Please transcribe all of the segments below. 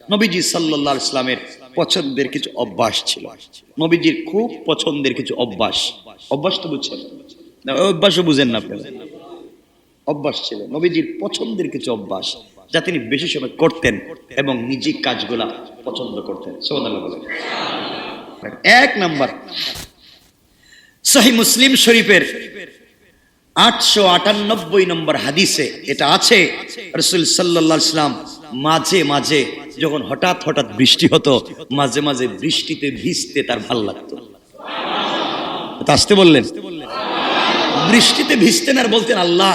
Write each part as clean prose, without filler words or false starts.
নবীজি সাল্লাল্লাহু আলাইহি ইসলামের পছন্দের কিছু অভ্যাস ছিল। নবীজির খুব পছন্দের কিছু অভ্যাস তো বুঝছেন না? অভ্যাসও বুঝেন না আপনারা? অভ্যাস ছিল নবীজির পছন্দের কিছু অভ্যাস, যা তিনি বেশি সময় করতেন এবং নিজে কাজগুলা পছন্দ করতেন। সুবহানাল্লাহ বলেন। এক নাম্বার, সহিহ মুসলিম শরীফের 898 নম্বর হাদিসে এটা আছে, রাসূল সাল্লাল্লাহু আলাইহি ওয়াসাল্লাম মাঝে মাঝে যখন হঠাৎ হঠাৎ বৃষ্টি হতো, মাঝে মাঝে বৃষ্টিতে ভিজতে তার ভালো লাগতো। আসতে বললেন, বৃষ্টিতে ভিজতেন আর বলতেন, আল্লাহ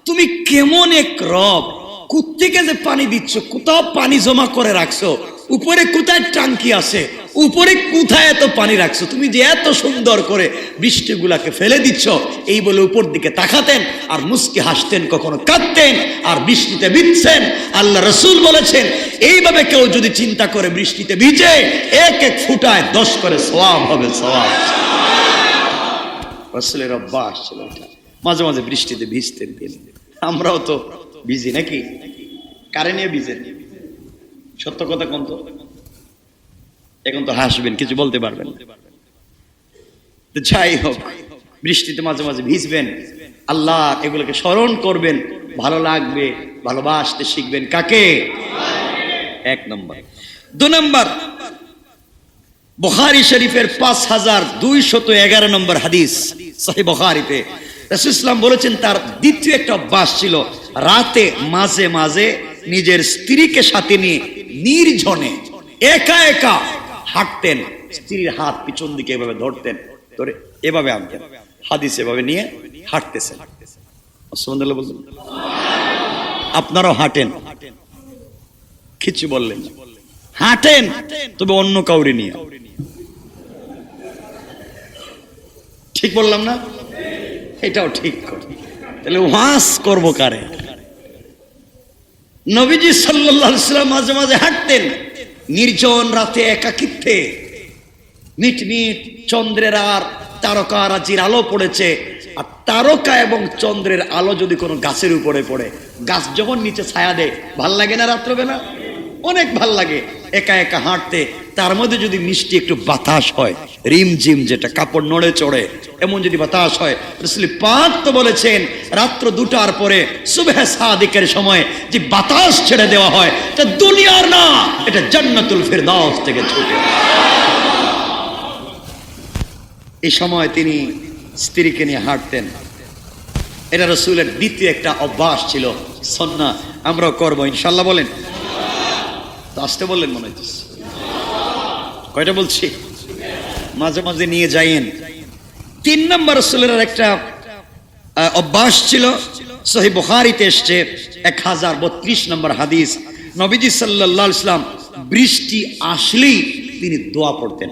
তুমি কেমন এক রব, কোত্থেকে যে পানি দিচ্ছ, কোথাও পানি জমা করে রাখছো, উপরে কোথায় টাঙ্কি আছে, উপরে কোথায় এত পানি রাখছো, তুমি যে এত সুন্দর করে বৃষ্টিগুলাকে ফেলে দিচ্ছ, এই বলে উপর দিকে তাকাতেন আর মুস্কি হাসতেন, কখনো কাঁদতেন আর বৃষ্টিতে ভিজছেন। আল্লাহ রাসূল বলেছেন, এইভাবে কেউ যদি চিন্তা করে বৃষ্টিতে ভিজে, এক এক ফুটায় 10 করে সওয়াব হবে, সওয়াব। রাসূলের অভ্যাস ছিল এটা, মাঝে মাঝে বৃষ্টিতে ভিজতেন তিনি। আমরাও তো ভিজি নাকি? কারে নিয়ে ভিজেন? সত্য কথা কোন তো? এখন তো হাসবেন, কিছু বলতে পারবেন না। যাই হোক, বৃষ্টিতে মাঝে মাঝে ভিজবেন, আল্লাহ এগুলোকে স্মরণ করবেন, ভালো লাগবে, ভালোবাসতে শিখবেন কাকে? এক নম্বর। 2 নম্বর, বুখারী শরীফের 5211 নম্বর হাদিস, সহিহ বুখারীতে রাসূল সাল্লাল্লাহু আলাইহি ওয়াসাল্লাম বলেছেন, তার দ্বিতীয় একটা অভ্যাস ছিল, রাতে মাঝে মাঝে নিজের স্ত্রীকে সাথে নিয়ে নির্জনে একা একা হাঁটতেন। স্ত্রীর হাত পিছন দিকে এভাবে ধরতেন, ধরে এভাবে আনতেন, হাদিস এভাবে নিয়ে হাঁটতেছেন। সুবহানাল্লাহ বলতেন। আপনারাও হাঁটেন, কিছু বললেন না, হাঁটেন, তবে অন্য কাউরে নিয়ে। ঠিক বললাম না? এটাও ঠিক করে। তাহলে ওয়াজ করব কারে? নবীজি সাল্লাল্লাহু আলাইহি ওয়াসাল্লাম মাঝে মাঝে হাঁটতেন নির্জন রাতে একাকিত্বে। মিটমিট চন্দ্রের আর তারকারাজির আলো পড়েছে, আর তারকা এবং চন্দ্রের আলো যদি কোনো গাছের উপরে পড়ে, গাছ যখন নিচে ছায়া দেয়, ভাল লাগে না? রাত্রবেলা অনেক ভাল লাগে একা একা হাঁটতে। তার মধ্যে যদি মিষ্টি একটু বাতাস হয়, রিমঝিম, যেটা কাপড় নড়ে চড়ে, এমন যদি বাতাস হয়, রাসূল পাক তো বলেছেন, রাত্র 2টার পরে সুবহে সাদিকের সময় যে বাতাস ছেড়ে দেওয়া হয়, এটা দুনিয়ার না, এটা জান্নাতুল ফিরদাউস থেকে ছুটে। এই সময় তিনি স্ত্রীকে নিয়ে হাঁটতেন। এটা রাসূলের দ্বিতীয় একটা অভ্যাস ছিল, সুন্নাহ। আমরাও করবো ইনশাআল্লাহ। বলেন তো, আসতে বললেন মনে হচ্ছে। কয়টা বলছি? মাঝে মাঝে নিয়ে যাইয়েন। 3 নম্বর, রাসূলের একটা অভ্যাস ছিল, সহিহ বুখারীতে এসেছে 1032 নম্বর হাদিস। নবীজি সাল্লাল্লাহু আলাইহি ওয়াসাল্লাম বৃষ্টি আসলেই তিনি দোয়া পড়তেন।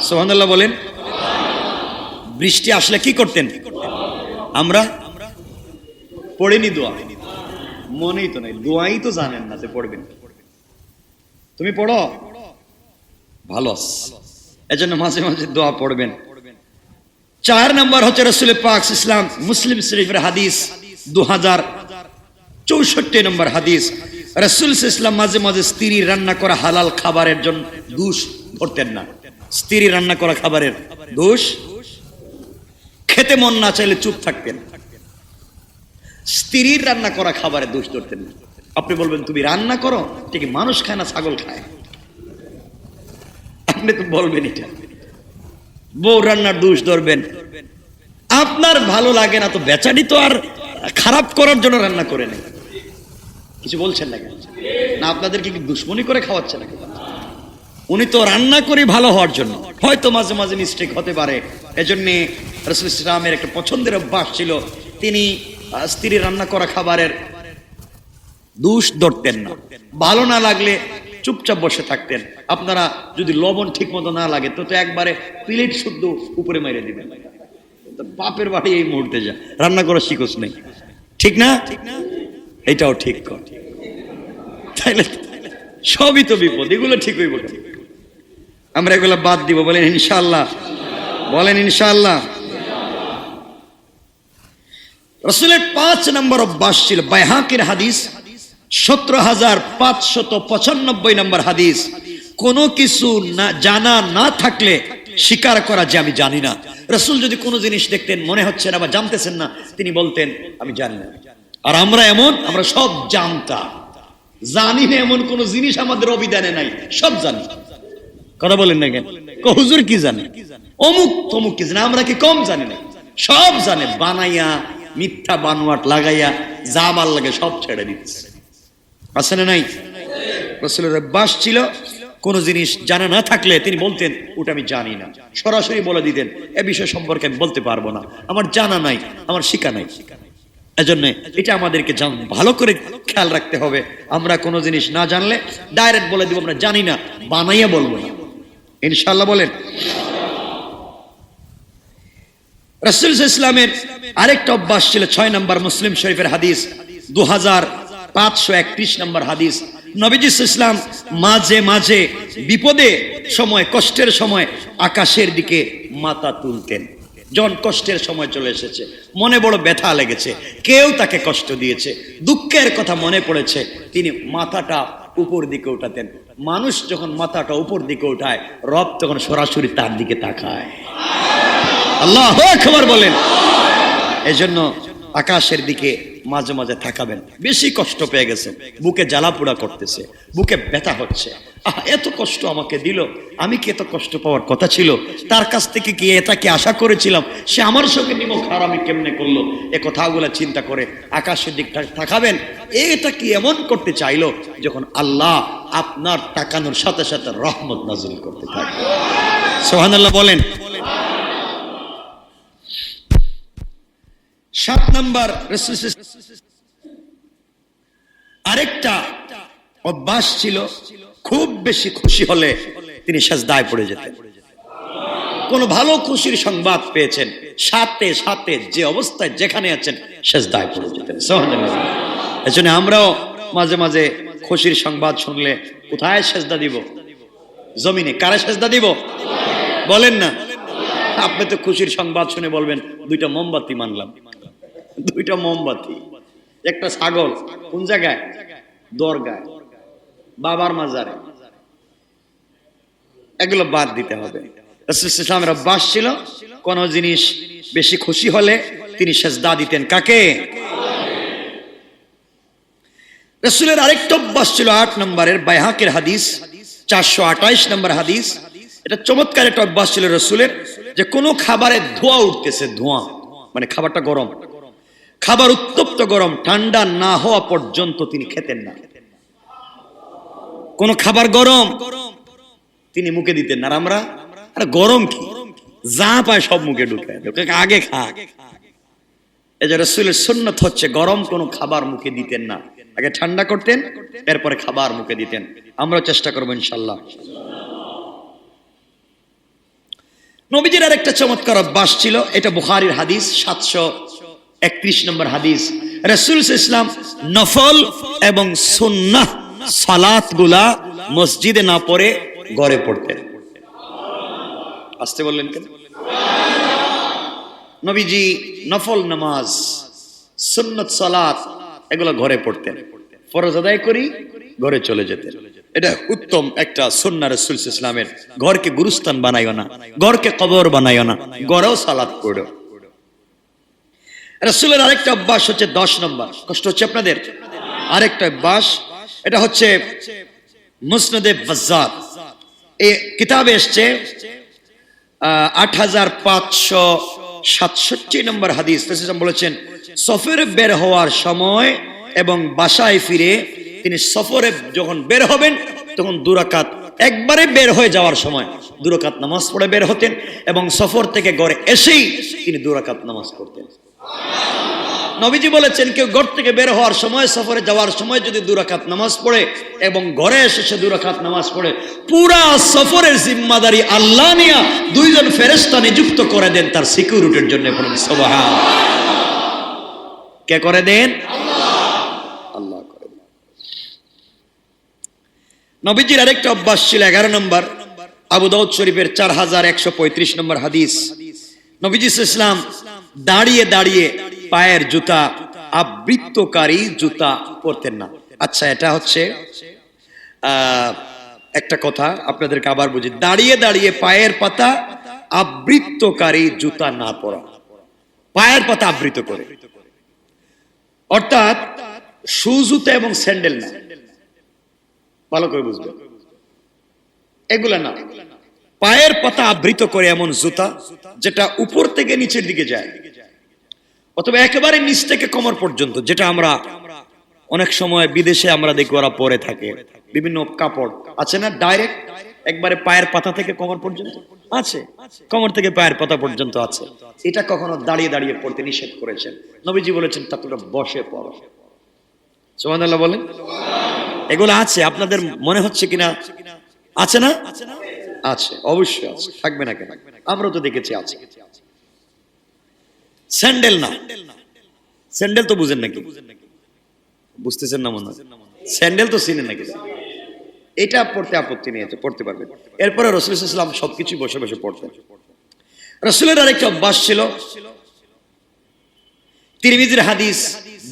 সুবহানাল্লাহ বলেন। বৃষ্টি আসলে কি করতেন? আমরা পড়েনি দোয়া, মনেই তো নাই, দোয়াই তো জানেন না যে পড়বেন। তুমি পড়ো, ভালো, এজন্য মাঝে মাঝে দোয়া পড়বেন। 4 নম্বর হচ্ছে, রাসূল পাক ইসলাম মুসলিম শরীফের হাদিস 2064 নম্বর হাদিস, রাসূল ইসলাম মাঝে মাঝে স্ত্রী রান্না করা হালাল খাবারের জন্য দোষ ধরতেন না। স্ত্রী রান্না করা খাবারের দোষ, খেতে মন না চাইলে চুপ থাকতেন। স্ত্রীর রান্না করা খাবারের দোষ ধরতেন না। আপনি বলবেন, তুমি রান্না করো, ঠিক মানুষ খায় না ছাগল খায়? আপনি তো বলবেন এটা। বউ রান্নার দোষ ধরবেন। আপনার ভালো লাগে না তো, বেচারি তো আর খারাপ করার জন্য রান্না করে নেই। কিছু বলছেন না কেন? না আপনাদেরকে কি দুশ্মনী করে খাওয়াচ্ছে নাকি? উনি তো রান্না করে ভালো হওয়ার জন্য, হয়তো মাঝে মাঝে মিস্টেক হতে পারে। এজন্য রাসূল ইসলামের একটা পছন্দের অভ্যাস ছিল, তিনি স্ত্রী রান্না করা খাবারের দোষ ধরতেন না। ভালো না লাগলে চুপচাপ বসে থাকতেন। আপনারা যদি লবণ ঠিক মতো না লাগে তো একবারে প্লেট শুদ্ধ উপরে মেরে দিবেন। বাপের বাড়ি এই মুহূর্তে যা, রান্না করা শিখোস নেই, ঠিক না? এটাও ঠিক কর, তাইলে সবই তো বিপদ। এগুলো ঠিক হইব, আমরা এগুলো বাদ দিব। বলেন ইনশাআল্লাহ, বলেন ইনশাআল্লাহ। রাসূলের 5 নম্বর অভ্যাস ছিল, বাইহাকির হাদিস 17,595 নম্বর হাদিস, কোনো কিছু না জানা না থাকলে স্বীকার করা যে আমি জানি না। রাসূল যদি কোনো জিনিস দেখতেন মনে হচ্ছে না বা জানতেছেন না, তিনি বলতেন আমি জানি না। আর আমরা এমন, আমরা সব জানতাম, জানি না এমন কোন জিনিস আমাদের অভিধানে নাই, সব জানি। কথা বলেন না কেন? হুজুর কি জানে, অমুক তমুক কি জানে, আমরা কি কম জানি না? সব জানে, বানাইয়া মিথ্যা বানোয়াট লাগাইয়া যা ভাল লাগে সব ছেড়ে দিচ্ছে। আছে না নাই? রাসূলের অভ্যাস ছিল কোন জিনিস জানা না থাকলে তিনি বলতেন ওটা আমি জানি না, সরাসরি বলে দিতেন এ বিষয় সম্পর্কে আমি বলতে পারবো না, আমার জানা নাই, আমার শিখা নাই। এজন্য এটা আমাদেরকে ভালো করে খেয়াল রাখতে হবে। আমরা কোনো জিনিস না জানলে ডাইরেক্ট বলে দিব আমরা জানি না, বানাইয়া বলবো না, ইনশাআল্লাহ বলেন। রাসূল সাল্লাল্লাহু আলাইহি ওয়াসাল্লামের আরেকটা অভ্যাস ছিল, 6 নম্বর মুসলিম শরীফের হাদিস, 2531 নম্বর হাদিস। নবীজি সাল্লাল্লাহু আলাইহি ওয়াসাল্লাম মাঝে মাঝে বিপদে সময়, কষ্টের সময় আকাশের দিকে মাথা তুলতেন। যখন কষ্টের সময় চলে এসেছে, মনে বড় ব্যথা লেগেছে, কেউ তাকে কষ্ট দিয়েছে, দুঃখের কথা মনে পড়েছে, তিনি মাথাটা উপর দিকে উঠাতেন। মানুষ যখন মাথাটা উপর দিকে উঠায়, রব তখন সরাসরি তার দিকে তাকায়। আল্লাহু আকবার বলেন। এজন্য আকাশের দিকে মাঝে মাঝে তাকাবেন। বেশি কষ্ট পেয়ে গেছে, বুকে জ্বালা পোড়া করতেছে, বুকে ব্যথা হচ্ছে, এত কষ্ট আমাকে দিল, আমি কি এত কষ্ট পাওয়ার কথা ছিল? তার কাছ থেকে কি এটাকে আশা করেছিলাম? সে আমার সঙ্গে নিমক হারামি কেমনে করলো? এ কথাগুলো চিন্তা করে আকাশের দিকটা তাকাবেন। এটা কি এমন করতে চাইলো যখন আল্লাহ আপনার তাকানোর সাথে সাথে রহমত নাজিল করতে থাকে। সুবহানাল্লাহ বলেন। 7 নম্বর আরেকটা অভ্যাস ছিল, খুব বেশি খুশি হলে তিনি সিজদায় পড়ে যেতেন। কোন ভালো খুশির সংবাদ পেয়েছেন, সাথে সাথে যে অবস্থায় যেখানে আছেন সিজদায় পড়ে যেতেন। সুবহানাল্লাহ। এজন্য আমরাও মাঝে মাঝে খুশির সংবাদ শুনলে কোথায় সিজদা দিব? জমিনে। কারে সিজদা দিব বলেন না? আপনি তো খুশির সংবাদ শুনে বলবেন 2টা মোমবাতি মানলাম, 2টা মোমবাতি, একটা ছাগল, কোন জায়গায়? দরগায়, বাবার মাজারে। এগুলো বাদ দিতে হবে। রাসূল সাল্লাল্লাহু আলাইহি ওয়াসাল্লামের অভ্যাস ছিল কোন জিনিস বেশি খুশি হলে তিনি সিজদা দিতেন। কাকে? রাসূলের আরেকটা অভ্যাস ছিল 8 নম্বরের, বাইহাকির হাদিস, 428 নম্বর হাদিস। এটা চমৎকার একটা অভ্যাস ছিল রাসূলের, যে কোনো খাবারে ধোঁয়া উঠতেছে, ধোঁয়া মানে খাবারটা গরম, খাবার উত্তপ্ত গরম, ঠান্ডা না হওয়া পর্যন্ত তিনি খেতেন না। কোন খাবার গরম তিনি মুখে দিতেন না। আর আমরা আরে গরম কি, যা পায় সব মুখে ঢুকায়, আগে খা। এই যে রাসূলের সুন্নাত হচ্ছে গরম কোন খাবার মুখে দিতেন না, আগে ঠান্ডা করতেন, এরপরে খাবার মুখে দিতেন। আমরা চেষ্টা করবো ইনশাআল্লাহ। নবীজির আরেকটা চমৎকার অভ্যাস ছিল, এটা বুখারীর হাদিস, 731 নম্বর হাদিস। রাসূল সাল্লাল্লাহু আলাইহি ওয়াসাল্লাম নফল এবং সুন্নাহ সালাতগুলা মসজিদে না পড়ে ঘরে পড়তেন। আসতে বললেন কেন? নবীজি নফল নামাজ, সুন্নাত সালাত এগুলো ঘরে পড়তেন। ফরজ আদায় করি ঘরে চলে যেতেন। এটা উত্তম একটা সুন্নাহ রাসূল সাল্লাল্লাহু আলাইহি ওয়াসাল্লামের। ঘরকে গুরুস্থান বানাইও না, ঘরকে কবর বানাইও না, ঘরেও সালাত পড়ো। রাসূলের আরেকটা অভ্যাস হচ্ছে 10 নম্বর, কষ্ট হচ্ছে আপনাদের? আরেকটা অভ্যাস, এটা হচ্ছে মুসনাদে বাজ্জার, এই কিতাবে এসেছে 8567 নম্বর হাদিস। রাসূল বলেছেন সফরে বের হওয়ার সময় এবং বাসায় ফিরে তিনি সফরে যখন বের হবেন তখন 2 রাকাত, একবারে বের হয়ে যাওয়ার সময় 2 রাকাত নামাজ পড়ে বের হতেন, এবং সফর থেকে ঘরে এসেই তিনি 2 রাকাত নামাজ পড়তেন। নবীজি বলেছেন কেউ ঘর থেকে বের হওয়ার সময়, সফরে যাওয়ার সময় যদি 2 রাকাত নামাজ পড়ে এবং ঘরে এসে সে 2 রাকাত নামাজ পড়ে, পুরা সফরের জিম্মাদারি আল্লাহ নিয়া 2 জন ফেরেশতা নিযুক্ত করে দেন তার সিকিউরিটির জন্য। সুবহানাল্লাহ। কে করে দেন? আল্লাহ করে দেন। নবীজির আরেকটা অভ্যাস ছিল 11 নম্বর, আবু দাউদ শরীফের 4135 নম্বর হাদিস। নবীজি সাল্লাল্লাহু আলাইহি ওয়াসাল্লাম দাঁড়িয়ে দাঁড়িয়ে পায়ের জুতা, আবৃতকারী জুতা পরতেন না। আচ্ছা, এটা হচ্ছে একটা কথা আপনাদেরকে আবার বুঝি, দাঁড়িয়ে দাঁড়িয়ে পায়ের পাতা আবৃতকারী জুতা না পরা। পায়ের পাতা আবৃত করে অর্থাৎ শু জুতা এবং স্যান্ডেল না, ভালো করে বুঝবে, এগুলা না। পায়ের পাতা আবৃত করে এমন জুতা যেটা উপর থেকে নিচের দিকে যায়, অথবা একেবারে নিচ থেকে কোমর পর্যন্ত, যেটা আমরা অনেক সময় বিদেশে আমরা দেখি ওরা পরে থাকে। বিভিন্ন কাপড় আছে না, ডাইরেক্ট একবারে পায়ের পাতা থেকে কোমর পর্যন্ত আছে, কোমর থেকে পায়ের পাতা পর্যন্ত আছে। এটা কখনো দাঁড়িয়ে দাঁড়িয়ে পড়তে নিষেধ করেছেন। নবীজি বলেছেন তা তোমরা বসে পড়ো। সুবহানাল্লাহ বলেন। এগুলো আছে, আপনাদের মনে হচ্ছে কিনা আছে না? আছে, অবশ্যই আছে, থাকবে না কেন? আমরা তো দেখেছি আছে। স্যান্ডেল না, স্যান্ডেল তো বুঝেন নাকি? বুঝতেছেন না মনে হয়। স্যান্ডেল তো চিনেন নাকি? এটা পড়তে আপত্তি নেই, পড়তে পারবেন। এরপরে রাসূল সাল্লাল্লাহু আলাইহি ওয়াসাল্লাম সবকিছু বসে বসে পড়তেন। রাসূলের আরেকটা অভ্যাস ছিল, তিরমিজির হাদিস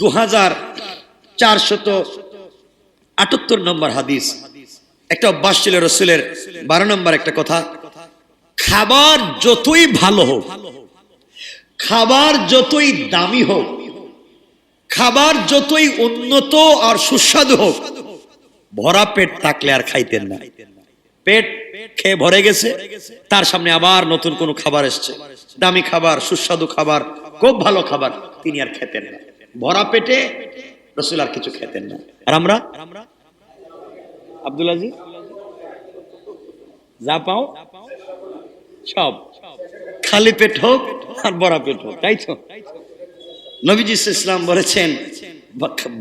2478 নম্বর হাদিস, একটা অভ্যাস ছিল রাসূলের, 12 নম্বর একটা কথা, খাবার যতই ভালো হোক, খাবার যতই দামি হোক, খাবার যতই উন্নত আর সুস্বাদু হোক, ভরা পেট থাকলে আর খাইতেন না। পেট খেয়ে ভরে গেছে, তার সামনে আবার নতুন কোন খাবার এসছে, দামি খাবার, সুস্বাদু খাবার, খুব ভালো খাবার, তিনি আর খেতেন না। ভরা পেটে রাসূল আর কিছু খেতেন না। আর আমরা আব্দুল আজিজ যা পাও সব, খালি পেট হোক আর ভরা পেট হোক, তাই তো? নবীজি সাল্লাল্লাহু আলাইহি ওয়াসাল্লাম বলেছেন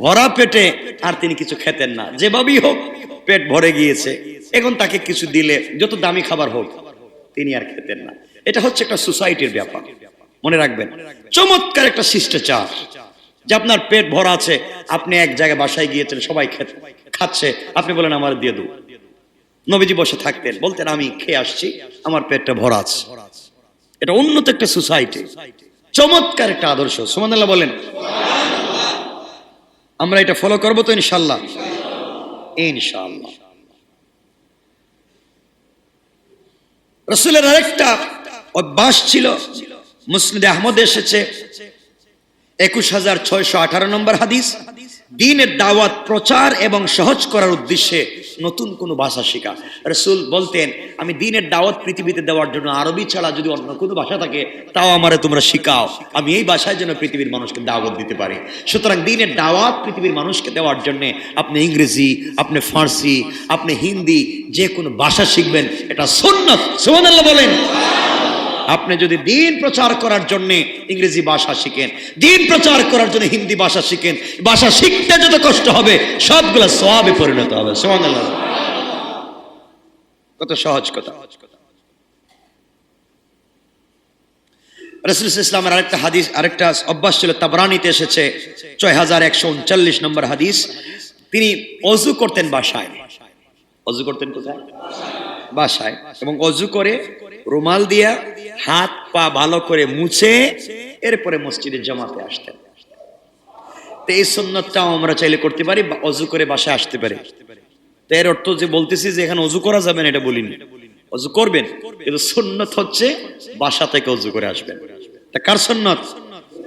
ভরা পেটে আর তিনি কিছু খেতেন না। যেভাবেই হোক পেট ভরে গিয়েছে, এখন তাকে কিছু দিলে যত দামি খাবার হোক তিনি আর খেতেন না। এটা হচ্ছে একটা সোসাইটির ব্যাপার, মনে রাখবেন। চমৎকার একটা শিষ্টাচার যে আপনার পেট ভরা আছে, আপনি এক জায়গায় বাসায় গিয়েছেন, সবাই খাচ্ছে, আপনি বলেন আমার দিয়ে দাও। নবীজি বসে থাকতেন, বলতেন আমি খেয়ে আসছি, আমার পেটটা ভরা আছে। এটা উন্নত একটা সোসাইটি, চমৎকার একটা আদর্শ। সুবহানাল্লাহ বলেন। আমরা এটা ফলো করবো তো ইনশাআল্লাহ? ইনশাআল্লাহ। রাসূলের আরেকটা অভ্যাস ছিল, মুসনাদে আহমদ এসেছে 21618 নম্বর হাদিস, দ্বীনের দাওয়াত প্রচার এবং সহজ করার উদ্দেশ্যে নতুন কোন ভাষা শেখা। রাসূল বলতেন আমি দ্বীনের দাওয়াত পৃথিবীতে দেওয়ার জন্য আরবি ছাড়া যদি অন্য কোনো ভাষা থাকে তাও আমারে তোমরা শিখাও, আমি এই ভাষায় যেন পৃথিবীর মানুষকে দাওয়াত দিতে পারি। সুতরাং দ্বীনের দাওয়াত পৃথিবীর মানুষকে দেওয়ার জন্য আপনি ইংরেজি, আপনি ফার্সি, আপনি হিন্দি, যে কোনো ভাষা শিখবেন, এটা সুন্নাত। সুবহানাল্লাহ বলেন। আপনি যদি দ্বীন প্রচার করার জন্য ইংরেজি ভাষা শিখেন, দ্বীন প্রচার করার জন্য হিন্দি ভাষা শিখেন, ভাষা শিখতে যত কষ্ট হবে সবগুলো সওয়াবে পরিণত হবে। সুবহানাল্লাহ। কত সহজ কথা। রাসূল সাল্লাল্লাহু আলাইহি ওয়াসাল্লামের আরেকটা হাদিস, আরেকটা অভ্যাস ছিল, তাবরানীতে এসেছে 6139 নম্বর হাদিস, তিনি ওযু করতেন বাসায়। ওযু করতেন কোথায়? বাসায়। এবং ওযু করে রুমাল দিয়া হাত পা ভালো করে মুছে এরপরে মসজিদে জামাতে আসতেন। তো এই সুন্নাতটাও আমরা চাইলে করতে পারি, ওযু করে বাসায় আসতে পারি। তো এর অর্থ যে বলতেছি যে এখানে ওযু করা যাবে না এটা বলিনি, ওযু করবেন, কিন্তু সুন্নাত হচ্ছে বাসা থেকে ওযু করে আসবেন। তা কার সুন্নাত?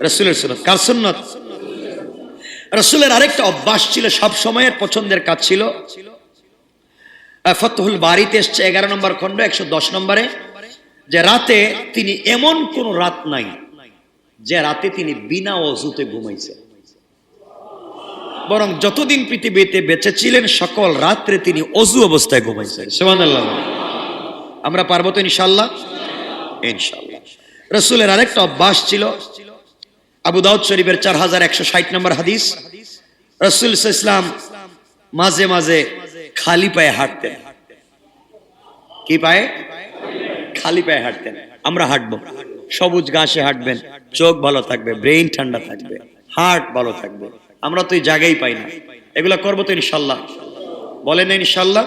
রাসূলের সুন্নাত। কার সুন্নাত? রাসূলের আরেকটা অভ্যাস ছিল, সব সময়ের পছন্দের কাজ ছিল, ফতহুল বারীতে এসেছে 11 নম্বর খণ্ড 110 নম্বরে, যে রাতে তিনি এমন কোন রাত নাই যে রাতে তিনি বিনা ওযুতে ঘুমাইছেন, বরং যতদিন পৃথিবীতে বেঁচে ছিলেন সকল রাত্রে তিনি ওযু অবস্থায় ঘুমাইছেন। সুবহানাল্লাহ। আমরা পারবো তো ইনশাআল্লাহ? ইনশাআল্লাহ। রাসূলের আরেকটা অভ্যাস ছিল, আবু দাউদ শরীফের 4160 নম্বর হাদিস, রাসূল সাল্লাল্লাহু আলাইহি ওয়াসাল্লাম মাঝে মাঝে খালি পায়ে হাঁটতেন। কি পায়ে? খালি পায়ে হাঁটতেন। আমরা হাঁটবো, সবুজ ঘাসে হাঁটবেন, চোখ ভালো থাকবে, ব্রেইন ঠান্ডা থাকবে, হার্ট ভালো থাকবে। আমরা তো এই জায়গায় পাই না, এগুলা করবো তো ইনশাআল্লাহ? বলেন ইনশাআল্লাহ।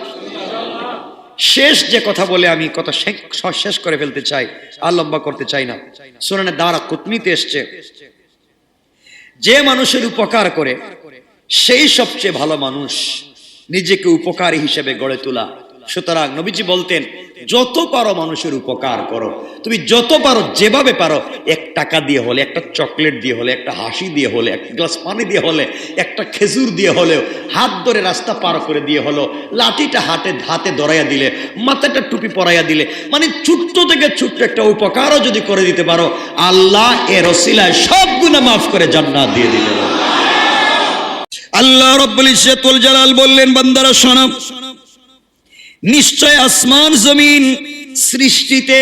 শেষ যে কথা বলে আমি কথা শেষ করে ফেলতে চাই, আর লম্বা করতে চাই না। সুনানে দারাকুতনিতে এসেছে, যে মানুষের উপকার করে সেই সবচেয়ে ভালো মানুষ, নিজেকে উপকারী হিসেবে গড়ে তোলা। সুতরাং নবীজি বলতেন, যত পারো মানুষের উপকার করো, তুমি যত পারো, যেভাবে পারো, 1 টাকা দিয়ে হলে, একটা চকলেট দিয়ে হলে, একটা হাসি দিয়ে হলে, এক গ্লাস পানি দিয়ে হলে, একটা খেজুর দিয়ে হলেও, হাত ধরে রাস্তা পার করে দিয়ে হলো, লাঠিটা হাতে ধরাইয়া দিলে, মাথাটা টুপি পরাইয়া দিলে, মানে ছোট্ট থেকে ছোট্ট একটা উপকারও যদি করে দিতে পারো, আল্লাহ এর ওসিলায় সব গুনাহ মাফ করে জান্নাত দিয়ে দিতে পারে। আল্লাহ রাব্বুল ইজ্জতুল জালাল বললেন, বান্দারা শোনো, নিশ্চয় আসমান জমিন সৃষ্টিতে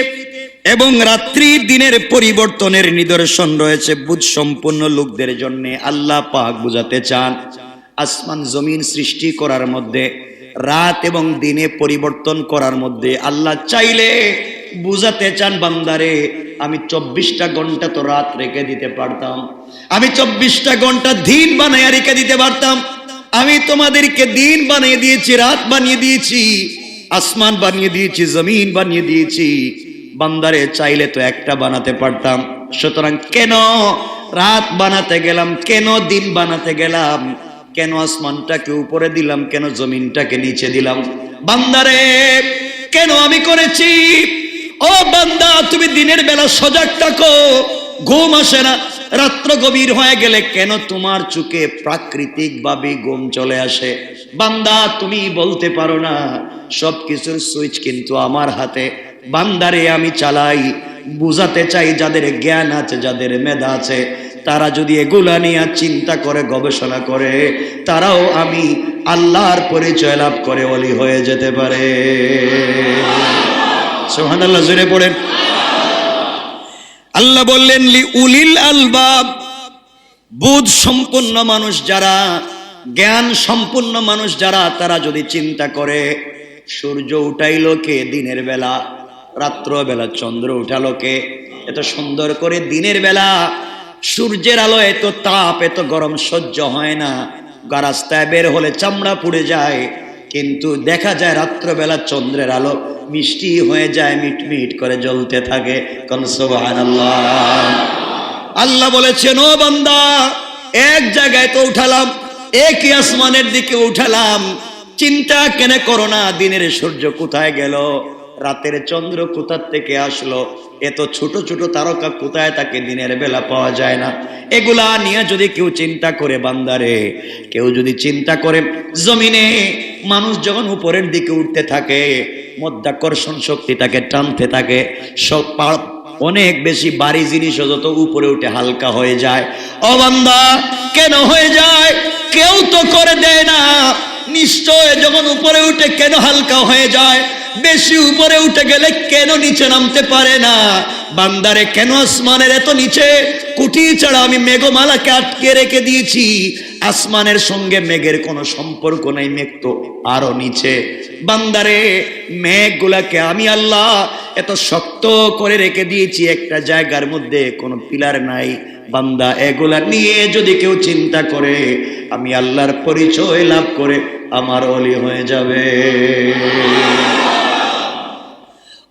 এবং রাত্রি দিনের পরিবর্তনের নিদর্শন রয়েছে বুঝ সম্পন্ন লোকদের জন্য। আল্লাহ পাক বুঝাতে চান, আসমান জমিন সৃষ্টি করার মধ্যে, রাত এবং দিনে পরিবর্তন করার মধ্যে আল্লাহ চাইলে বুঝাতে চান, বান্দারে আমি 24টা ঘন্টা তো রাত রেখে দিতে পারতাম, আমি 24টা ঘন্টা দিন বানাইয়া রেখে দিতে পারতাম। আমি তোমাদেরকে দিন বানিয়ে দিয়েছি, রাত বানিয়ে দিয়েছি, আসমান বানিয়ে দিয়েছি, জমিন বানিয়ে দিয়েছি। বান্দারে চাইলে তো একটা বানাতে পারতাম। সুতরাং কেন রাত বানাতে গেলাম, কেন দিন বানাতে গেলাম, কেন আসমানটাকে উপরে দিলাম, কেন জমিনটাকে নিচে দিলাম? বান্দারে কেন আমি করেছি? ও বান্দা, তুমি দিনের বেলা সজাগ থাকো, ঘুম আসে না, রাত্র গভীর হয়ে গেলে কেন তোমার চোখে প্রাকৃতিক ভাবে ঘুম চলে আসে? বান্দা তুমি বলতে পারো না সবকিছুর সুইচ কিন্তু আমার হাতে। বান্দারে আমি চালাই, বুঝাতে চাই যাদের জ্ঞান আছে, যাদের মেধা আছে, তারা যদি এগুলা নিয়ে চিন্তা করে, গবেষণা করে, তারাও আমি আল্লাহর পরিচয় লাভ করে ওলি হয়ে যেতে পারে। সুবহানাল্লাহ, জোরে পড়েন। আল্লাহ বললেন, লি উলিল আলবাব, বুদ্ধ সম্পন্ন মানুষ যারা, জ্ঞান সম্পন্ন মানুষ যারা, তারা যদি চিন্তা করে, সূর্য উঠাইলো কে দিনের বেলা, রাত্র বেলা চন্দ্র উঠালো কে? এত সুন্দর করে দিনের বেলা সূর্যের আলো, এত তাপ, এত গরম সহ্য হয় না, রাস্তায় বের হলে চামড়া পুড়ে যায়। কিন্তু দেখা যায় রাত্রবেলা চন্দ্রের আলো মিষ্টি হয়ে যায়, মিটমিট করে জ্বলতে থাকে। কোন সুবহানাল্লাহ। আল্লাহ বলেছেন, ও বান্দা, এক জায়গায় তো উঠালাম, একই আসমানের দিকে উঠালাম, চিন্তা কেন করো না দিনের সূর্য কোথায় গেল, রাতের চন্দ্র কোথা থেকে আসলো, এত ছোট ছোট তারকা কোথায় থাকে, দিনের বেলা পাওয়া যায় না। এগুলা নিয়ে যদি কেউ চিন্তা করে, বান্দারে কেউ যদি চিন্তা করে, জমিনে মানুষ যখন উপরের দিকে উঠতে থাকে, মধ্যাকর্ষণ শক্তি তাকে টানতে থাকে, সব অনেক বেশি ভারী জিনিসও যত উপরে উঠে হালকা হয়ে যায়। ও বান্দা, কেন হয়ে যায়? কেউ তো করে দেয় না। নিশ্চয় যখন উপরে উঠে কেন হালকা হয়ে যায়? বেশি উপরে উঠে গেলে কেন নিচে নামতে পারে না? বান্দারে কেন আসমানের এত নিচে? কুটি ছাড়া আমি মেঘমালাকে আটকে রেখে দিয়েছি, আসমানের সঙ্গে মেঘের কোনো সম্পর্ক নাই, মেঘ তো আরো নিচে। বান্দারে মেঘগুলাকে আমি আল্লাহ এত শক্ত করে রেখে দিয়েছি, একটা জায়গার মধ্যে কোনো পিলার নাই। বান্দা এগুলা নিয়ে যদি কেউ চিন্তা করে, আমি আল্লাহর পরিচয় লাভ করে আমার ওলি হয়ে যাবে।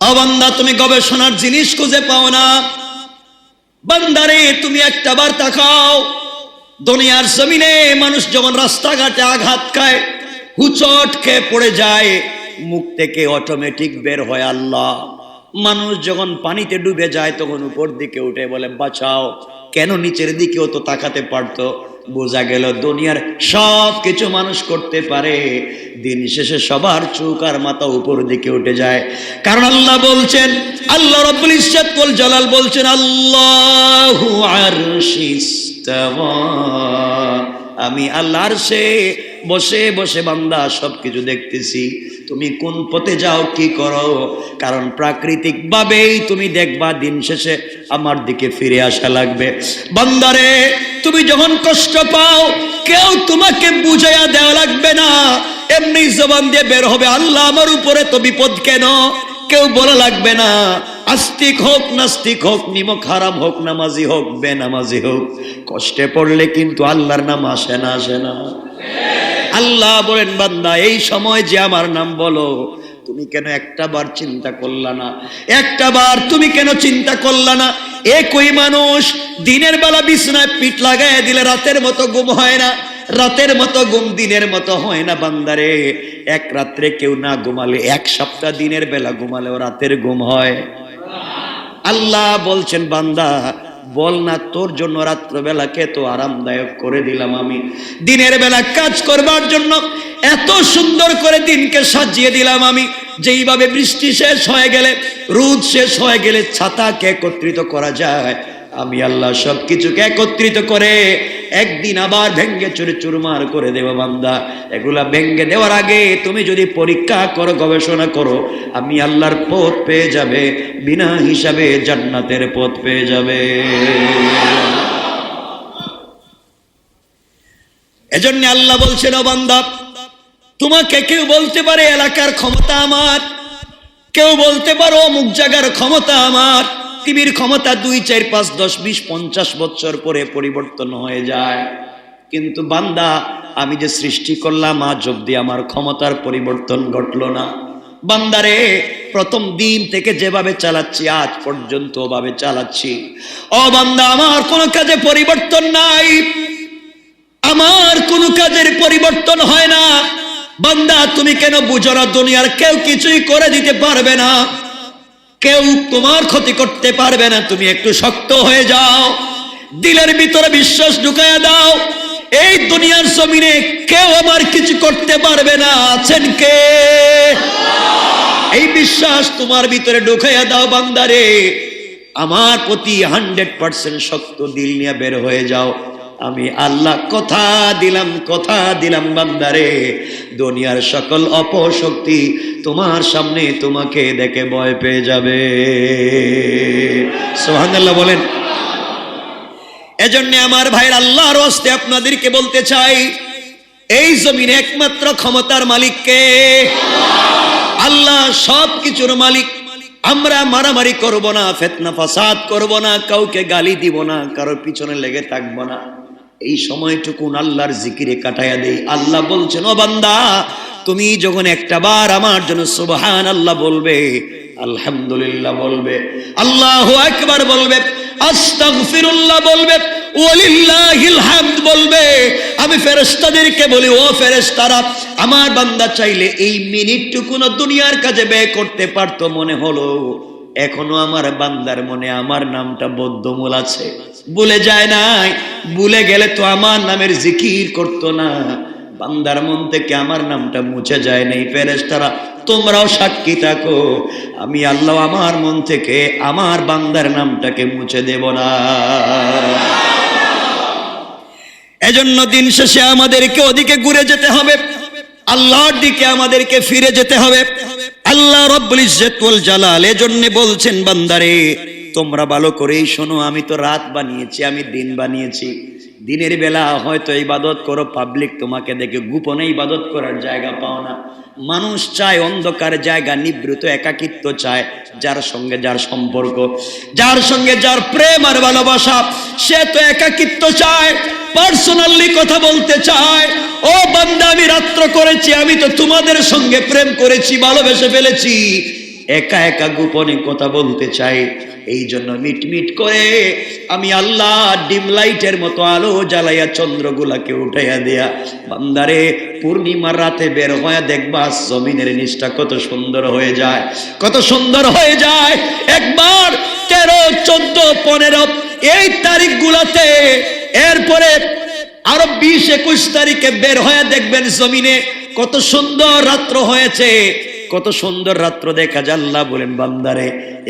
ও বান্দা, তুমি গবেষণার জিনিস খুঁজে পাও না। বান্দারে তুমি একটা বার তাকাও, দুনিয়ার জমিনে মানুষ যখন রাস্তাঘাটে আঘাত খায়, হুচট খেয়ে পড়ে যায়, মুখ থেকে অটোমেটিক বের হয় আল্লাহ। মানুষ যখন পানিতে ডুবে যায়, তখন উপর দিকে উঠে বলে বাঁচাও। কেন নিচের দিকেও তো তাকাতে পারতো? বোঝা গেল দুনিয়ার সব কিছু মানুষ করতে পারে, দিন শেষে সবার চোখ আর মাথা উপর দিকে উঠে যায়। কারণ আল্লাহ বলছেন, আল্লাহ রাব্বুল ইজ্জত ওয়াল জালাল বলছেন, আল্লাহু আরশিস্তাওয়া, আমি আল্লাহ আরশে বসে বসে বান্দা সবকিছু দেখতেছি, তুমি কোন পথে যাও, কি করো। কারণ প্রাকৃতিক ভাবেই তুমি দেখবা দিন শেষে আমার দিকে ফিরে আসা লাগবে। বান্দারে তুমি যখন কষ্ট পাও, কেউ তোমাকে বুঝাইয়া দেওয়া লাগবে না, এমনি জবান দিয়ে বের হবে, আল্লাহ আমার উপরে তো বিপদ কেন? কেউ বলা লাগবে না। আস্তিক হোক, নাস্তিক হোক, নিমক হারাম হোক, নামাজি হোক, বেনামাজি হোক, কষ্টে পড়লে কিন্তু আল্লাহর নাম আসে না, আসে না। আল্লাহ বলেন, বান্দা এই সময় যে আমার নাম বলো, তুমি কেন একটা বার চিন্তা করলা না? একটা বার তুমি কেন চিন্তা করলা না? একই মানুষ দিনের বেলা বিছানায় পিঠ লাগায় দিলে রাতের মতো ঘুম হয় না, রাতের মতো ঘুম দিনের মতো হয় না বান্দারে। এক রাত্রে কেউ না ঘুমালে 1 সপ্তাহ দিনের বেলা ঘুমালেও রাতের ঘুম হয়। আল্লাহ বলছেন বান্দা বল না, তোর জন্য রাত্রবেলাকে তো আরামদায়ক করে দিলাম আমি, দিনের বেলা কাজ করবার জন্য এত সুন্দর করে দিনকে সাজিয়ে দিলাম আমি। যেইভাবে বৃষ্টি শেষ হয়ে গেলে, রোদ শেষ হয়ে গেলে ছাতাকে একত্রিত করা যায়, আমি আল্লাহ সবকিছুকে একত্রিত করে একদিন আবার ভেঙ্গে চুরে চুরমার করে দেব বান্দা। এগুলা ভেঙ্গে দেওয়ার আগে তুমি যদি পরীক্ষা করো, গবেষণা করো, আমি আল্লাহর পথ পেয়ে যাবে, বিনা হিসাবে জান্নাতের পথ পেয়ে যাবে। এজন্য আল্লাহ বলছেন, ও বান্দা, তোমাকে কেউ বলতে পারে এলাকার ক্ষমতা আমার, কেউ বলতে পারো অমুক জায়গার ক্ষমতা আমার, পৃথিবীর ক্ষমতা 2, 4, 5, 10, 20, 50 বছর পরে পরিবর্তন হয়ে যায়। কিন্তু বান্দা, আমি যে সৃষ্টি করলাম আজ অব্দি আমার ক্ষমতার পরিবর্তন ঘটলো না। বান্দারে, প্রথম দিন থেকে যেভাবে চালাচ্ছি আজ পর্যন্ত ওভাবে চালাচ্ছি। ও বান্দা, আমার কোনো কাজে পরিবর্তন নাই, আমার কোনো কাজের পরিবর্তন হয় না। বান্দা, তুমি কেন বুঝো না দুনিয়ার কেউ কিছুই করে দিতে পারবে না, কেউ তোমার ক্ষতি করতে পারবে না। তুমি একটু শক্ত হয়ে যাও, দিলের ভিতরে বিশ্বাস ঢুকাইয়া দাও, এই দুনিয়ার জমিনে কেউ আমার কিছু করতে পারবে না। আছেন কে? এই বিশ্বাস তোমার ভিতরে ঢুকাইয়া দাও বান্দারে। আমার প্রতি 100% শক্ত দিল নিয়ে বের হয়ে যাও। আমি আল্লাহ কথা দিলাম বান্দারে, দুনিয়ার সকল অপশক্তি তোমার সামনে তোমাকে দেখে ভয় পেয়ে যাবে। সুবহানাল্লাহ বলেন। এজন্য আমার ভাইয়ের, আল্লাহর ওয়াস্তে আপনাদেরকে বলতে চাই, এই জমিনে একমাত্র ক্ষমতার মালিক কে? আল্লাহ সব কিছুর মালিক। আমরা মারামারি করব না, ফিতনা ফাসাদ করব না, কাউকে গালি দিব না, কারোর পিছনে লেগে থাকবো না। এই সময়টুকুন আল্লাহর জিকিরে কাটায়া দেই। আল্লাহ বলছেন, ও বান্দা, তুমি যখন একটা বার আমার জন্য সুবহানাল্লাহ বলবে, আলহামদুলিল্লাহ বলবে, আল্লাহু আকবার বলবে, আস্তাগফিরুল্লাহ বলবে, ওয়ালিল্লাহিল হামদ বলবে, আমি ফেরেশতাদেরকে বলি, ও ফেরেশতারা, আমার বান্দা চাইলে এই মিনিটটুকুনো দুনিয়ার কাজে ব্যয় করতে পারতো, মনে হলো এখনো আমার বান্দার মনে আমার নামটা বদ্ধমূল আছে, ভুলে যায় নাই। ভুলে গেলে তো আমার নামের জিকির করতো না। বান্দার মন থেকে আমার নামটা মুছে যায় নাই। ফেরেশতারা তোমরাও সাক্ষী থাকো, আমি আল্লাহ আমার মন থেকে আমার বান্দার নামটাকে মুছে দেব না। এজন্য দিন শেষে আমাদেরকে ওদিকে ঘুরে যেতে হবে, আল্লাহর দিকে আমাদেরকে ফিরে যেতে হবে। আল্লাহ রব্বুল ইজ্জত ওয়াল জালাল এজন্য বলছেন, বান্দারে তোমরা ভালো করেই শোনো, আমি তো রাত বানিয়েছি, আমি দিন বানিয়েছি। দিনের বেলা হয়তো ইবাদত করো, পাবলিক তোমাকে দেখে, গোপনে ইবাদত করার জায়গা পাও না। মানুষ চায় অন্ধকার জায়গা, নিবৃত একাকিত্ব চায়, যার সঙ্গে যার সম্পর্ক, যার সঙ্গে যার প্রেম আর ভালোবাসা, সে তো একাকিত্ব চায়, পার্সোনালি কথা বলতে চায়। ও বান্দা, আমি রাত্র করেছি, আমি তো তোমাদের সঙ্গে প্রেম করেছি, ভালোবেসে ফেলেছি, একা একা গোপনে কথা বলতে চাই। এই জন্য মিটমিট করে আমি আল্লাহ ডিম লাইটের মতো আলো জ্বালাইয়া চন্দ্রগুলাকে উঠাইয়া দেয়া। বান্দারে, পূর্ণিমার রাতে বের হয়ে দেখবা জমিনের নিচটা কত সুন্দর হয়ে যায়, কত সুন্দর হয়ে যায়। একবার 13, 14, 15 এই তারিখগুলাতে, এরপরে আরো 20, 21 তারিখে বের হয়ে দেখবেন জমিনে কত সুন্দর রাত্র হয়েছে, কত সুন্দর রাত্র দেখা যায়। আল্লাহ বলেন, বান্দারে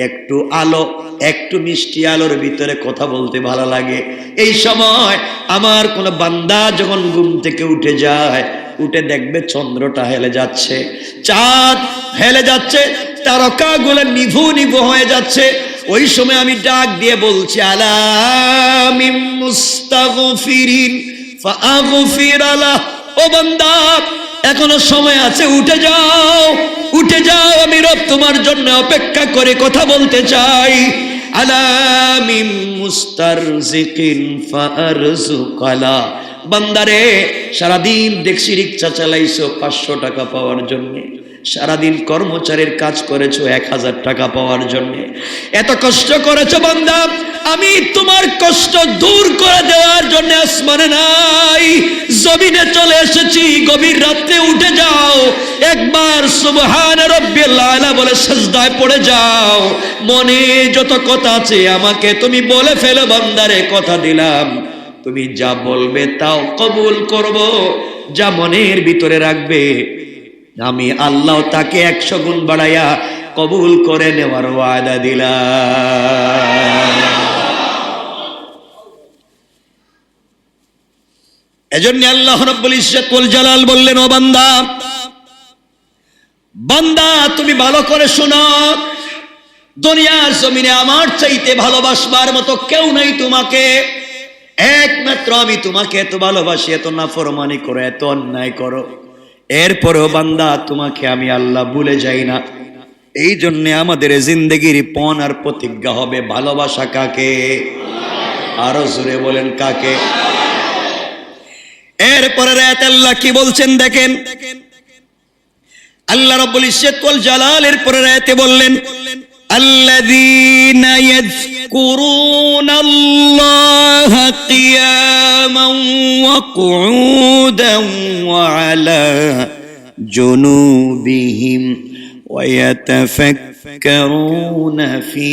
একটু আলো, একটু মিষ্টি আলোর ভিতরে কথা বলতে ভালো লাগে। এই সময় আমার কোন বান্দা যখন ঘুম থেকে উঠে যায়, উঠে দেখবে চন্দ্রটা হেলে যাচ্ছে, চাঁদ হেলে যাচ্ছে, তারকাগুলো নিভু নিভু হয়ে যাচ্ছে। ওই সময় আমি ডাক দিয়ে বলছি, আলা মিন মুস্তাগফিরিন ফাগফির লাহ। ও বান্দা, এখনো সময় আছে, উঠে যাও, উঠে যাও, আমি রব তোমার জন্য অপেক্ষা করে কথা বলতে চাই। আলা মিন মুস্তারজিকিন ফারজুকালা। বান্দারে, সারাদিন দেখছি রিকশা চালাইছো 500 টাকা পাওয়ার জন্য, সারাদিন কর্মচারীর কাজ করেছো 1000 টাকা পাওয়ার জন্য, এত কষ্ট করেছো বান্দা, আমি তোমার কষ্ট দূর করে দেওয়ার জন্য আসমানে নাই, জমিনে চলে এসেছি। গভীর রাতে উঠে যাও, একবার সুবহান রাব্বিল আলা বলে সিজদায় পড়ে যাও। মনে যত কথা আছে আমাকে তুমি বলে ফেলো বান্দারে, কথা দিলাম তুমি যা বলবে তাও কবুল করব। যা মনের ভিতরে রাখবে আমি আল্লাহ তাকে 100 গুণ বাড়াইয়া কবুল করে নেওয়ার ওয়াদা দিলাম। এজন্য আল্লাহ রাব্বুল ইজ্জত ওয়াল জালাল বললেন, ও বান্দা, বান্দা তুমি ভালো করে শোনো, দুনিয়ার জমিনে আমার চাইতে ভালোবাসবার মতো কেউ নাই তোমাকে। একমাত্র আমি তোমাকে এত ভালোবাসি, এত নাফরমানি করো, এত অন্যায় করো, এরপরেও বান্দা তোমাকে আমি আল্লাহ ভুলে যাই না। এই জন্য আমাদের জিন্দেগির পণ আর প্রতিজ্ঞা হবে ভালোবাসা কাকে? আরো জোরে বলেন কাকে? এরপরে রাত আল্লাহ কি বলছেন দেখেন, আল্লাহ রাব্বুল ইজ্জত ওয়াল জালালের পরে রাতে বললেন, আল্লাযীনা ইয়াযকুরুনাল্লাহা কিয়ামান ওয়া কুউদান ওয়া আলা জুনুবিহিম ওয়া ইয়াতাফাক্কারুনা ফী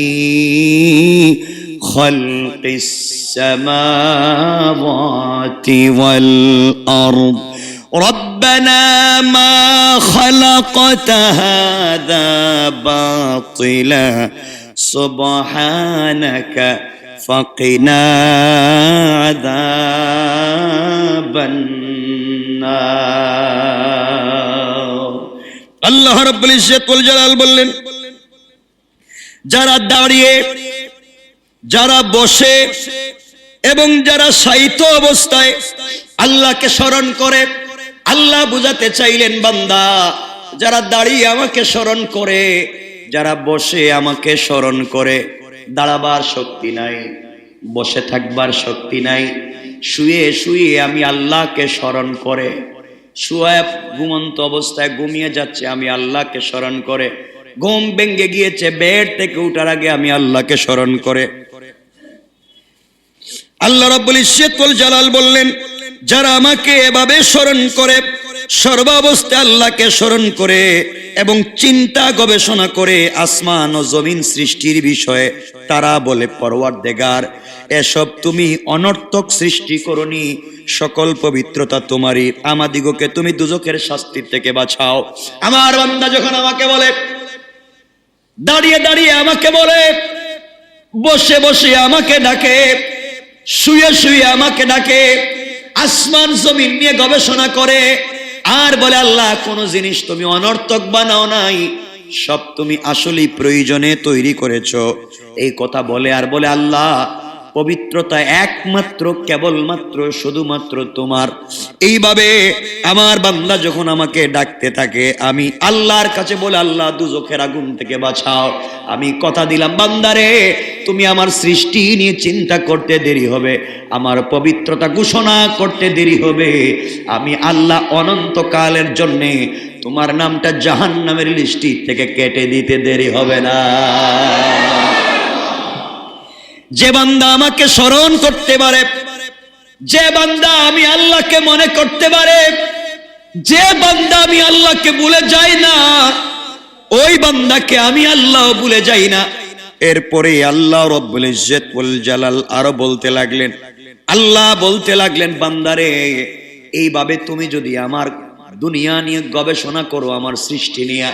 খালকিস সামাওয়াতি ওয়াল আরদ ربنا ما خلقت هذا باطلا سبحانك فقنا عذاب النار। আল্লাহ রাব্বুল ইজ্জত ওয়াল জালাল বললেন, যারা দাঁড়িয়ে, যারা বসে এবং যারা শায়িত অবস্থায় আল্লাহকে স্মরণ করে, আল্লাহ বুঝাতে চাইলেন বান্দা, যারা দাঁড়িয়ে আমাকে স্মরণ করে, যারা বসে আমাকে স্মরণ করে, দাঁড়াবার শক্তি নাই, বসে থাকবার শক্তি নাই, শুয়ে শুয়ে আমি আল্লাহকে স্মরণ করে, শুয়ে ঘুমন্ত অবস্থায় ঘুমিয়ে যাচ্ছে আমি আল্লাহকে স্মরণ করে, ঘুম ভেঙে গিয়েছে বেড থেকে উঠার আগে আমি আল্লাহকে স্মরণ করে। আল্লাহ রাব্বুল ইজ্জত ওয়াল জালাল বললেন, যারা আমাকে এভাবে স্মরণ করে, সর্বাবস্থায় আল্লাহকে স্মরণ করে এবং চিন্তা গবেষণা করে আসমান ও জমিন সৃষ্টির বিষয়ে, তারা বলে পরওয়ারদিগার, এসব তুমি অনর্থক সৃষ্টি করনি, সকল পবিত্রতা তোমারই, আমাদিগকে তুমি দুজকের শাস্তির থেকে বাঁচাও। আমার বান্দা যখন আমাকে বলে, দাঁড়িয়ে দাঁড়িয়ে আমাকে বলে, বসে বসে আমাকে ডাকে, শুয়ে শুয়ে আমাকে ডাকে, আসমান জমিন নিয়ে গবেষণা করে, আর বলে আল্লাহ কোন জিনিস তুমি অনর্থক বানাও নাই, সব তুমি আসলেই প্রয়োজনে তৈরি করেছো, এই কথা বলে আর বলে আল্লাহ পবিত্রতা একমাত্র কেবলমাত্র শুধুমাত্র তোমার। এইভাবে আমার বান্দা যখন আমাকে ডাকতে থাকে আমি আল্লাহর কাছে বলে, আল্লাহ দুজখের আগুন থেকে বাঁচাও। আমি কথা দিলাম বান্দারে, তুমি আমার সৃষ্টি নিয়ে চিন্তা করতে দেরি হবে, আমার পবিত্রতা ঘোষণা করতে দেরি হবে, আমি আল্লাহ অনন্তকালের জন্যে তোমার নামটা জাহান্নামের লিস্টি থেকে কেটে দিতে দেরি হবে না। যে বান্দা আমাকে স্মরণ করতে পারে, যে বান্দা আমি আল্লাহকে মনে করতে পারে, যে বান্দা আমি আল্লাহকে ভুলে যাই না, ওই বান্দাকে আমি আল্লাহ ভুলে যাই না। এরপরে আল্লাহ রাব্বুল ইজ্জত ওয়াল জালাল আরো বলতে লাগলেন, আল্লাহ বলতে লাগলেন, বান্দারে এইভাবে তুমি যদি আমার দুনিয়া নিয়ে গবেষণা করো, আমার সৃষ্টি নিয়ে,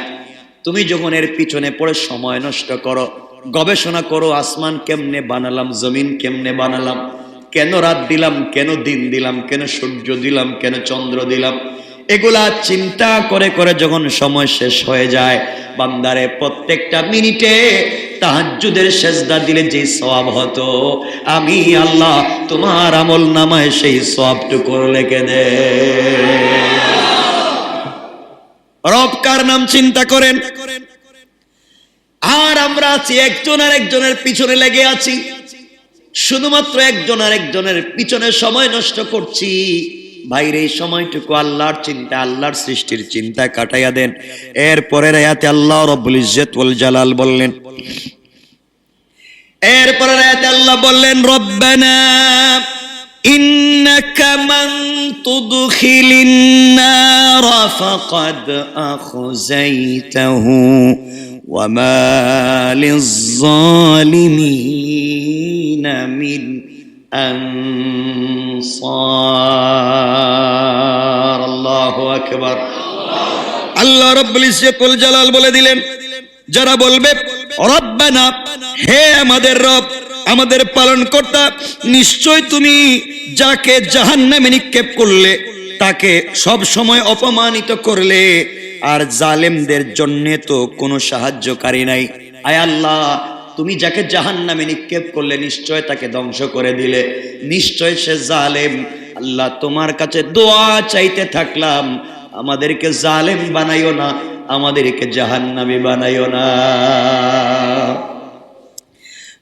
তুমি যখন এর পিছনে পড়ে সময় নষ্ট করো, গবেষণা করো, আসমান কেমনে বানালাম, জমিন কেমনে বানালাম, কেন রাত দিলাম, কেন দিন দিলাম, কেন সূর্য দিলাম, কেন চন্দ্র দিলাম, এগুলা চিন্তা করে করে যখন সময় শেষ হয়ে যায়, বান্দারে প্রত্যেকটা মিনিটে তাহাজ্জুদের সেজদা দিলে যে সওয়াব হতো, আমি আল্লাহ তোমার আমল নামায় সেই সওয়াবটুকু লিখে দে। রব কার নাম চিন্তা করেন। আর আমরা আছি একজন আর একজনের পিছনে লেগে আছি, শুধুমাত্র একজন আর একজনের পিছনে সময় নষ্ট করছি। ভাইরে এই সময়টুকু আল্লাহর চিন্তা, আল্লাহর সৃষ্টির চিন্তা কাটাইয়া দেন। এরপরের আয়াতে আল্লাহ রাব্বুল ইজ্জত ওয়াল জালাল বললেন, এরপরে আয়াতে আল্লাহ বললেন রব্বানা ইন্নাকা মান তুদখিলিন নার ফাকাদ আখযাইতাহু ওয়া মা লিয-যালিমিনা মিন আনসার। আল্লাহু আকবার। আল্লাহ রাব্বুল ইজ্জত ওয়াল জালাল বলে দিলেন, যারা বলবে রব্বানা, হে আমাদের রব, আমাদের পালনকর্তা, নিশ্চয় তুমি যাকে জাহান্নামে নিক্ষেপ করলে তাকে সব সময় অপমানিত করলে, আর জালেমদের জন্য তো কোনো সাহায্যকারী নাই। আয় আল্লাহ, তুমি যাকে জাহান্নামে নিক্ষেপ করলে নিশ্চয় তাকে ধ্বংস করে দিলে, নিশ্চয় সে জালেম। আল্লাহ, তোমার কাছে দোয়া চাইতে থাকলাম, আমাদেরকে জালেম বানাইও না, আমাদেরকে জাহান্নামী বানাইও না।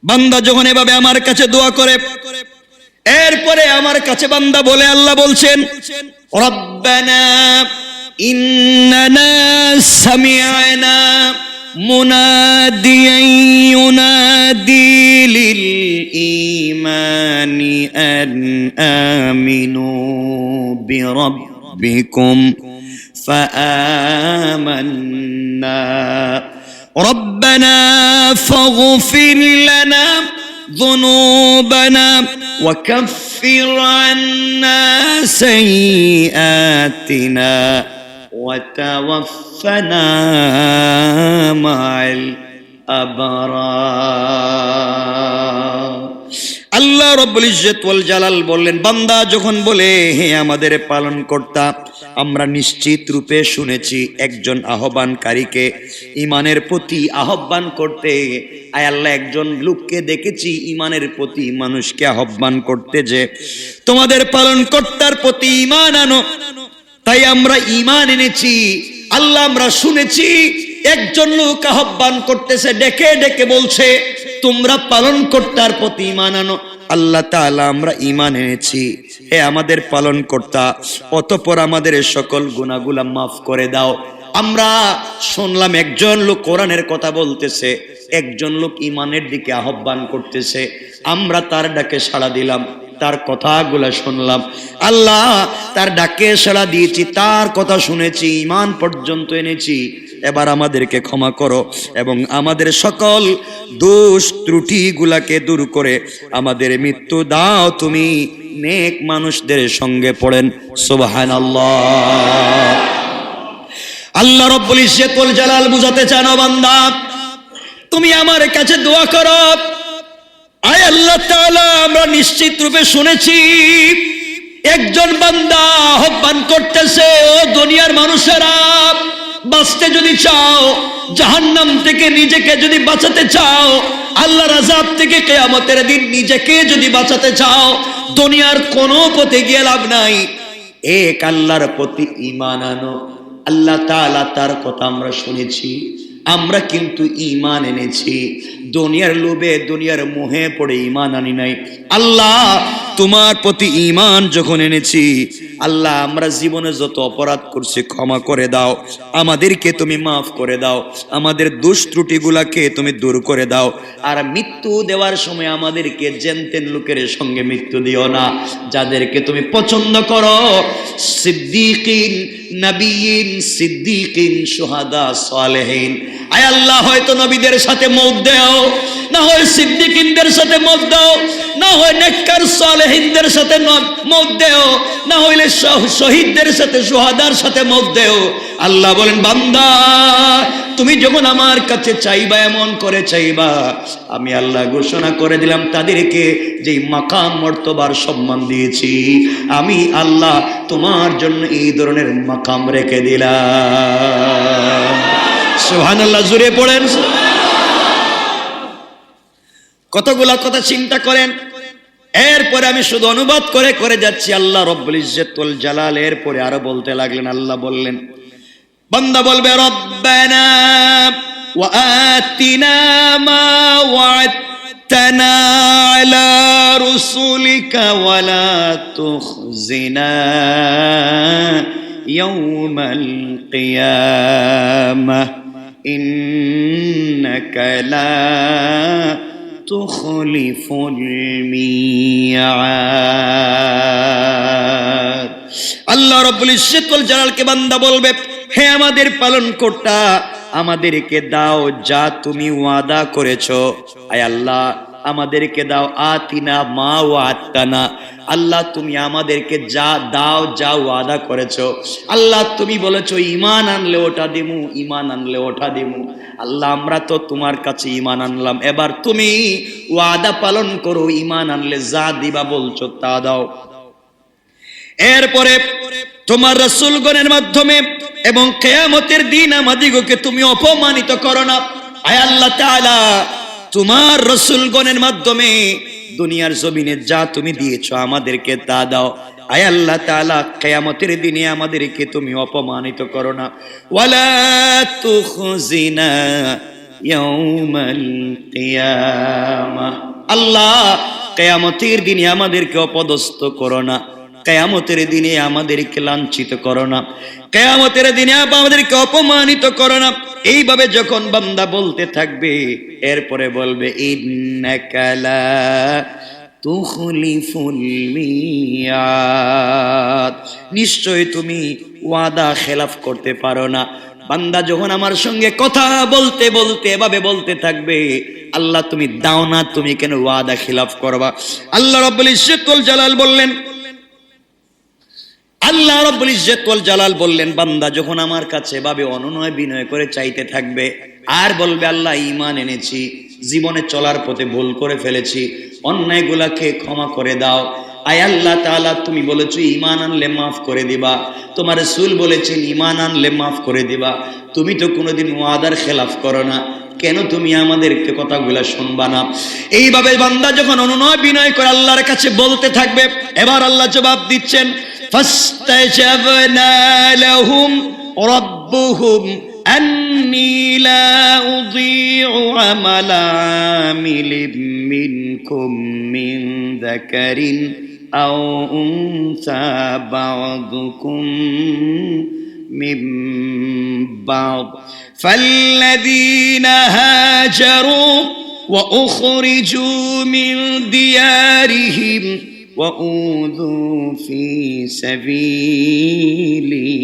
বান্দা যখন এভাবে আমার কাছে দোয়া করে, এরপরে আমার কাছে বান্দা বলে, আল্লাহ বলছেন রব্বানা ইন্নানা সামি'না মুনাদিয়ান ইউনাদি লিল ঈমানি আন আমিনু বিরাব্বিকুম فآمنا ربنا فاغفر لنا ذنوبنا وكفر عنا سيئاتنا وتوفنا مع الأبرار। আল্লাহ রাব্বুল ইজ্জত ওয়াল জালাল বললেন, বান্দা যখন বলে হে আমাদের পালনকর্তা, আমরা নিশ্চিত রূপে শুনেছি একজন আহ্বানকারীকে ঈমানের প্রতি আহ্বান করতে। আয় আল্লাহ, একজন লোককে দেখেছি ঈমানের প্রতি মানুষকে আহ্বান করতে, যে তোমাদের পালনকর্তার প্রতি ঈমান আনো। তাই আমরা ঈমান এনেছি। আল্লাহ, আমরা শুনেছি একজন লোক আহ্বান করতেছে, ডেকে ডেকে বলছে তোমরা পালনকর্তার প্রতি ঈমান আনো। আল্লাহ তাআলা, আমরা ঈমান এনেছি, হে আমাদের পালনকর্তা, অতঃপর আমাদের সকল গুনাহগুলো মাফ করে দাও। আমরা শুনলাম একজন লোক কোরআনের কথা বলতেছে, একজন লোক ঈমানের দিকে আহ্বান করতেছে, আমরা তার ডাকে সাড়া দিলাম, তার কথাগুলো শুনলাম। আল্লাহ, তার ডাকে সাড়া দিয়েছি, তার কথা শুনেছি, ঈমান পর্যন্ত এনেছি। এবার আমাদেরকে ক্ষমা করো এবং আমাদের সকল দোষ ত্রুটিগুলাকে দূর করে আমাদের মৃত্যু দাও তুমি নেক মানুষদের সঙ্গে। পড়েন সুবহানাল্লাহ। আল্লাহ রাব্বুল ইজ্জত ওয়াল জালাল বুঝাতে চান, বান্দা তুমি আমার কাছে দোয়া করো। আয় আল্লাহ তাআলা, আমরা নিশ্চিত রূপে শুনেছি একজন বান্দা আহ্বান করতেছে, ও দুনিয়ার মানুষেরা, বাঁচতে যদি চাও, জাহান্নাম থেকে নিজেকে যদি বাঁচাতে চাও, আল্লাহর আযাব থেকে কিয়ামতের দিন নিজেকে যদি বাঁচাতে চাও, দুনিয়ার কোনো পথে গিয়ে লাভ নাই, এক আল্লাহর প্রতি ঈমান আনো। আল্লাহ তাআলা তার কথা আমরা শুনেছি, আমরা কিন্তু ঈমান এনেছি। দুনিয়ার লোভে, দুনিয়ার মোহে পড়ে ঈমান আনি নাই। আল্লাহ, তোমার প্রতি ঈমান যখন এনেছি, আল্লাহ আমরা জীবনে যত অপরাধ করছি ক্ষমা করে দাও, আমাদেরকে তুমি মাফ করে দাও, আমাদের দোষ ত্রুটিগুলাকে তুমি দূর করে দাও। আর মৃত্যু দেওয়ার সময় আমাদেরকে জেনতেন লোকের সঙ্গে মৃত্যু দিও না, যাদেরকে তুমি পছন্দ করো, সিদ্দিকিন, নবীন, সিদ্দিকিন, শুহাদা, সালেহিন। আয় আল্লাহ, হয়তো নবীদের সাথে মওত দাও, না হয় সিদ্দিকিনদের সাথে মওত দাও, না হয় নেককার সালেহিনদের সাথে মওত দাও, না হইলে শহীদদের সাথে, শুহাদার সাথে মওত দাও। আল্লাহ বলেন, বান্দা তুমি যখন আমার কাছে চাইবা, এমন করে চাইবা, আমি আল্লাহ ঘোষণা করে দিলাম তাদেরকে যেই মাকাম মর্তবার সম্মান দিয়েছি, আমি আল্লাহ তোমার জন্য এই ধরনের মাকাম রেখে দিলাম। সুবহানাল্লাহ, জোরে পড়েন। কতগুলা কথা চিন্তা করেন। এরপরে আমি শুধু অনুবাদ করে করে যাচ্ছি। আল্লাহ রাব্বুল ইজ্জত ওয়াল জালাল এরপরে আরো বলতে লাগলেন। আল্লাহ বললেন, বান্দা বলবে রব্বানা ওয়া আতিনা মা ওয়া'আদতানা আলা রুসুলিকা ওয়া লা তুখজিনা ইয়াওমাল কিয়ামাহ ইন্নাকা লা তুখলিফুল মিয়াদ। আল্লাহ রাব্বুল ইজ্জত ওয়াল জালালকে বান্দা বলবে, হে আমাদের পালনকর্তা, আমাদেরকে দাও যা তুমি ওয়াদা করেছো। আয় আল্লাহ, আমাদেরকে দাও। আতিনা মা ওয়া'আতানা, আল্লাহ তুমি আমাদেরকে যা দাও, যা ওয়াদা করেছো। আল্লাহ তুমি বলেছো ঈমান আনলে ওটা দিমু, ঈমান আনলে ওটা দিমু। আল্লাহ আমরা তো তোমার কাছে ঈমান আনলাম, এবার তুমি ওয়াদা পালন করো, ঈমান আনলে যা দিবা বলছো তা দাও। এরপরে তোমার রাসূলগণের মাধ্যমে এবং কিয়ামতের দিন আমাদিগকে তুমি অপমানিত করো না। আয় আল্লাহ তাআলা, তোমার রাসূলগণের মাধ্যমে দুনিয়ার জমিনে যা তুমি দিয়েছো আমাদেরকে তা দাও। আয় আল্লাহ তাআলা, কিয়ামতের দিনে আমাদেরকে তুমি অপমানিত করো না। ওয়ালা তুখজিনা ইয়াউমাল কিয়ামা, আল্লাহ কিয়ামতের দিনে আমাদেরকে অপদস্থ করো না, কিয়ামতের দিনে আমাদেরকে লাঞ্ছিত করো না, কিয়ামতের দিনে আমাদেরকে অপমানিত করো না। এইভাবে যখন বান্দা বলতে থাকবে, এরপরে বলবে ইন্নাকা লা তুখলিফুল মিয়াদ, নিশ্চয় তুমি ওয়াদা খেলাফ করতে পারো না। বান্দা যখন আমার সঙ্গে কথা বলতে বলতে এভাবে বলতে থাকবে, আল্লাহ তুমি দাও না, তুমি কেন ওয়াদা খেলাফ করবা? আল্লাহ রাব্বুল ইজ্জত ওয়াল জালাল বললেন, আল্লাহ রাব্বুল ইজ্জত ওয়াল জালাল বললেন, বান্দা যখন আমার কাছে এভাবে অনুনয় বিনয় করে চাইতে থাকবে আর বলবে আল্লাহ ঈমান এনেছি, জীবনে চলার পথে ভুল করে ফেলেছি, অন্যায়গুলাকে ক্ষমা করে দাও। আয় আল্লাহ তাআলা, তুমি বলেছো ঈমান আনলে মাফ করে দিবা, তোমার রাসূল বলেছেন ঈমান আনলে মাফ করে দিবা, তুমি তো কোনোদিন ওয়াদার খেলাফ করো না, কেন তুমি আমাদেরকে কথাগুলা শুনবা না? এইভাবে বান্দা যখন অনুনয় বিনয় করে আল্লাহর কাছে বলতে থাকবে, এবার আল্লাহ জবাব দিচ্ছেন, ফাস্তাজাবনা লাহুম রাব্বুহুম আন্নী লা উযীউ আমালা আমিলিন মিনকুম মিন যাকারিন আও উনসা বা'দুকুম মিন বা'দ ফাল্লাযীনা হাজারু ওয়া উখরিজু মিন দিয়ারিহিম وأوذوا في سبيلي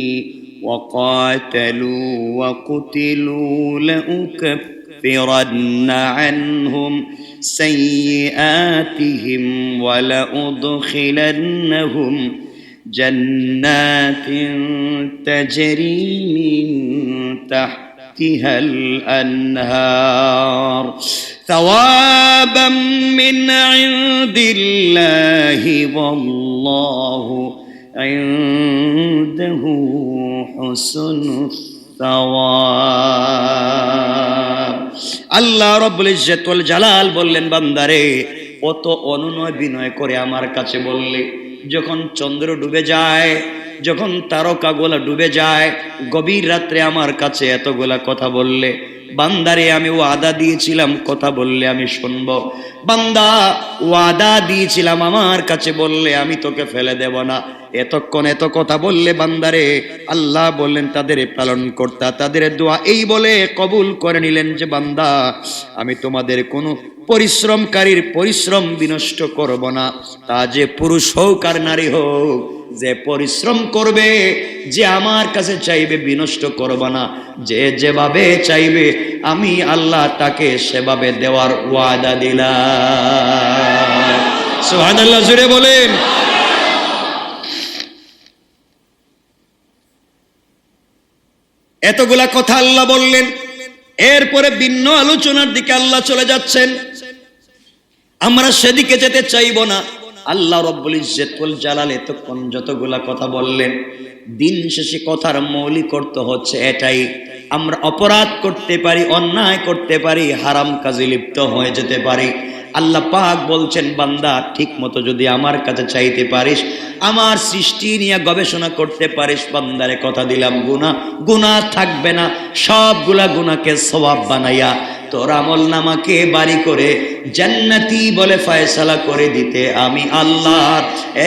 وقاتلوا وقتلوا لأكفرن عنهم سيئاتهم ولأدخلنهم جنات تجري من تحتها الأنهار ثوابا من عند الله والله عنده حسن الثواب। আল্লাহ রাব্বুল ইজ্জত ওয়াল জালাল বললেন, বান্দারে অত অনুনয় বিনয় করে আমার কাছে বললে, যখন চন্দ্র ডুবে যায়, যখন তারকাগুলা ডুবে যায়, গভীর রাত্রে আমার কাছে এতগুলা কথা বললে, বান্দারে আমি ওয়াদা দিয়েছিলাম কথা বললে আমি শুনবো। বান্দা ওয়াদা দিয়েছিলাম আমার কাছে বললে আমি তোকে ফেলে দেব না। এতক্ষণ এত কথা বললে বান্দারে, আল্লাহ বললেন তাদের পালন কর্তা, তাদের দোয়া এই বলে কবুল করে নিলেন যে বান্দা আমি তোমাদের কোনো পরিশ্রমকারীর পরিশ্রম বিনষ্ট করব না। তা যে পুরুষ হোক আর নারী হোক, যে পরিশ্রম করবে, যে আমার কাছে চাইবে, বিনষ্ট করব না। যে যেভাবে চাইবে আমি আল্লাহ তাকে সেভাবে দেওয়ার ওয়াদা দিলাম। সুবহানাল্লাহ, জোরে বলেন। এতগুলা কথা আল্লাহ বললেন, এরপরে ভিন্ন আলোচনার দিকে আল্লাহ চলে যাচ্ছেন। আমরা সেদিকে যেতে চাইব না। আল্লাহ রাব্বুল ইজ্জত ওয়াল জালাল এতক্ষণ যতগুলা কথা বললেন, দিন শেষে কথার মৌলিক অর্থ হচ্ছে এটাই, আমরা অপরাধ করতে পারি, অন্যায় করতে পারি, হারাম কাজে লিপ্ত হয়ে যেতে পারি। আল্লাহ পাক বলছেন, বান্দা ঠিক মতো যদি আমার কাছে চাইতে পারিস, আমার সৃষ্টি নিয়ে গবেষণা করতে পারিস, বান্দারে কথা দিলাম গুনাহ থাকবে না। সবগুলা গুনাহকে সওয়াব বানাইয়া তোর আমল নামাকে বাড়ি করে জান্নাতি বলে ফয়সালা করে দিতে আমি আল্লাহর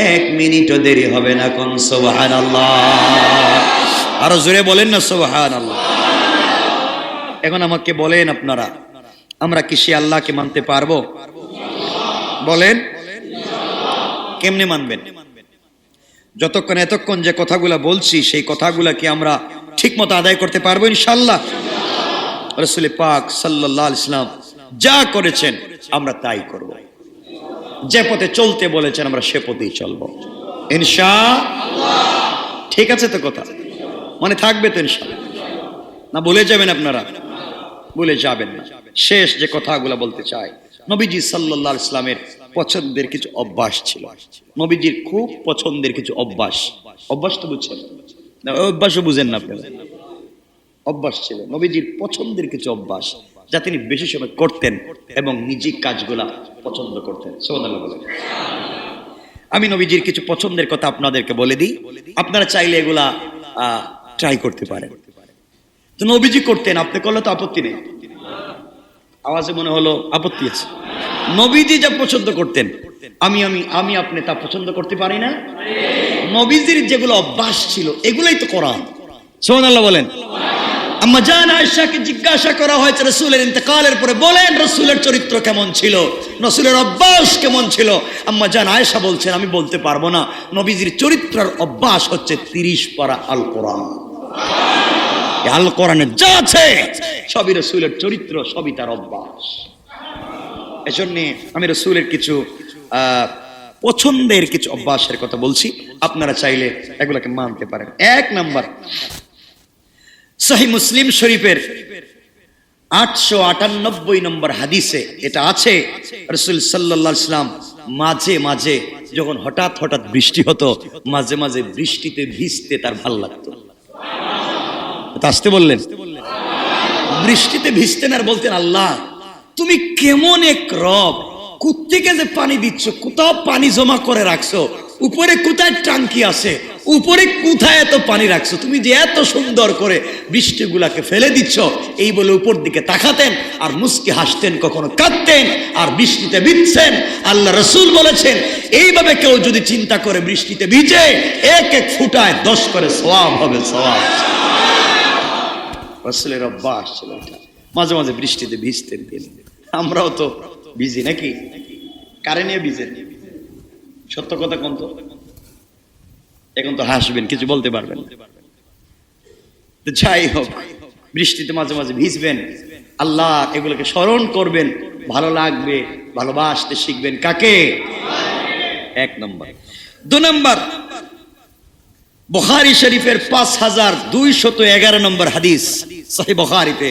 1 মিনিটও দেরি হবে না। কোন সুবহানাল্লাহ, আরো জোরে বলেন না সুবহানাল্লাহ। এখন আমাকে বলেন আপনারা, আমরা কি সে আল্লাহকে মানতে পারবো? বলেন, কেমনে মানবেন? এতক্ষণ যে কথাগুলা বলছি সেই কথাগুলা কি আমরা ঠিক মতো আদায় করতে পারবো ইনশাআল্লাহ? রাসূল পাক সাল্লাল্লাহু আলাইহি ওয়াসাল্লাম যা করেছেন আমরা তাই করব, যে পথে চলতে বলেছেন আমরা সে পথেই চলবো ইনশাআল্লাহ। ঠিক আছে তো? কথা মানে থাকবে তো ইনশাআল্লাহ? না ভুলে যাবেন আপনারা? ভুলে যাবেন না। শেষ যে কথাগুলো বলতে চাই, নবীজি সাল্লাল্লাহু আলাইহি ওয়াসাল্লামের পছন্দের কিছু অভ্যাস ছিল। নবীজির খুব পছন্দের কিছু অভ্যাস তো বুঝছেন না? অভ্যাসও বুঝেন না আপনারা? অভ্যাস ছিল নবীজির পছন্দের কিছু অভ্যাস, যা তিনি বেশি সময় করতেন এবং নিজে কাজগুলা পছন্দ করতেন। সুবহানাল্লাহ বলেন। আমি নবীজির কিছু পছন্দের কথা আপনাদেরকে বলে দিই, আপনারা চাইলে এগুলা ট্রাই করতে পারেন। তো নবীজি করতেন, আপনি করলে তো আপত্তি নেই। আওয়াজে মনে হলো আপত্তি আছে। নবীজি যা পছন্দ করতেন আমি আপনি তা পছন্দ করতে পারি না? নবীজির যেগুলো অভ্যাস ছিল এগুলাই তো কোরআন। সুবহানাল্লাহ বলেন। আম্মা জান আয়েশাকে জিজ্ঞাসা করা হয়েছে রাসূলের ইন্তেকালের পরে, বলেন রাসূলের চরিত্র কেমন ছিল, রাসূলের অভ্যাস কেমন ছিল? আম্মা জান আয়েশা বলছেন, আমি বলতে পারবো না। নবীজির চরিত্রের অভ্যাস হচ্ছে 30 পারা আল কোরআন। আল কোরআনে যা আছে সবই রাসূলের চরিত্র, সবই তার অভ্যাস। এজন্য আমি রাসূলের কিছু পছন্দের কিছু অভ্যাসের কথা বলছি, আপনারা চাইলে এগুলোকে মানতে পারেন। 1 নাম্বার, সহিহ মুসলিম শরীফের 898 নম্বর হাদিসে এটা আছে, রাসূল সাল্লাল্লাহু আলাইহি ওয়াসাল্লাম মাঝে মাঝে যখন হঠাৎ বৃষ্টি হতো, মাঝে মাঝে বৃষ্টিতে ভিজতে তার ভালো লাগতো। আসতে বললেন, বৃষ্টিতে ভিজতেন আর বলতেন, আল্লাহ তুমি কেমন এক রব, কোত্থেকে যে পানি দিচ্ছ, কোথাও পানি জমা করে রাখছো, উপরে কোথায় টাঙ্কি আছে, উপরে কোথায় এত পানি রাখছো, তুমি যে এত সুন্দর করে বৃষ্টিগুলাকে ফেলে দিচ্ছ, এই বলে উপর দিকে তাকাতেন আর মুস্কি হাসতেন, কখনো কাঁদতেন আর বৃষ্টিতে ভিজছেন। আল্লাহ রাসূল বলেছেন, এইভাবে কেউ যদি চিন্তা করে বৃষ্টিতে ভিজে, এক এক ফুটায় 10 করে সওয়াব হবে, সওয়াব। রাসূলের অভ্যাস ছিল এটা, মাঝে মাঝে বৃষ্টিতে ভিজতেন তিনি। আমরাও তো ভিজি নাকি? কারে নিয়ে ভিজেন? সত্য কথা কোন তো? এখন তো হাসবেন, কিছু বলতে পারবেন। যাই হোক, বৃষ্টিতে মাঝে মাঝে ভিজবেন, আল্লাহ এগুলোকে স্মরণ করবেন, ভালো লাগবে, ভালোবাসতে শিখবেন। কাকে? 1 নম্বর। 2 নম্বর, বুখারী শরীফের 5211 নম্বর হাদিস, সহিহ বুখারীতে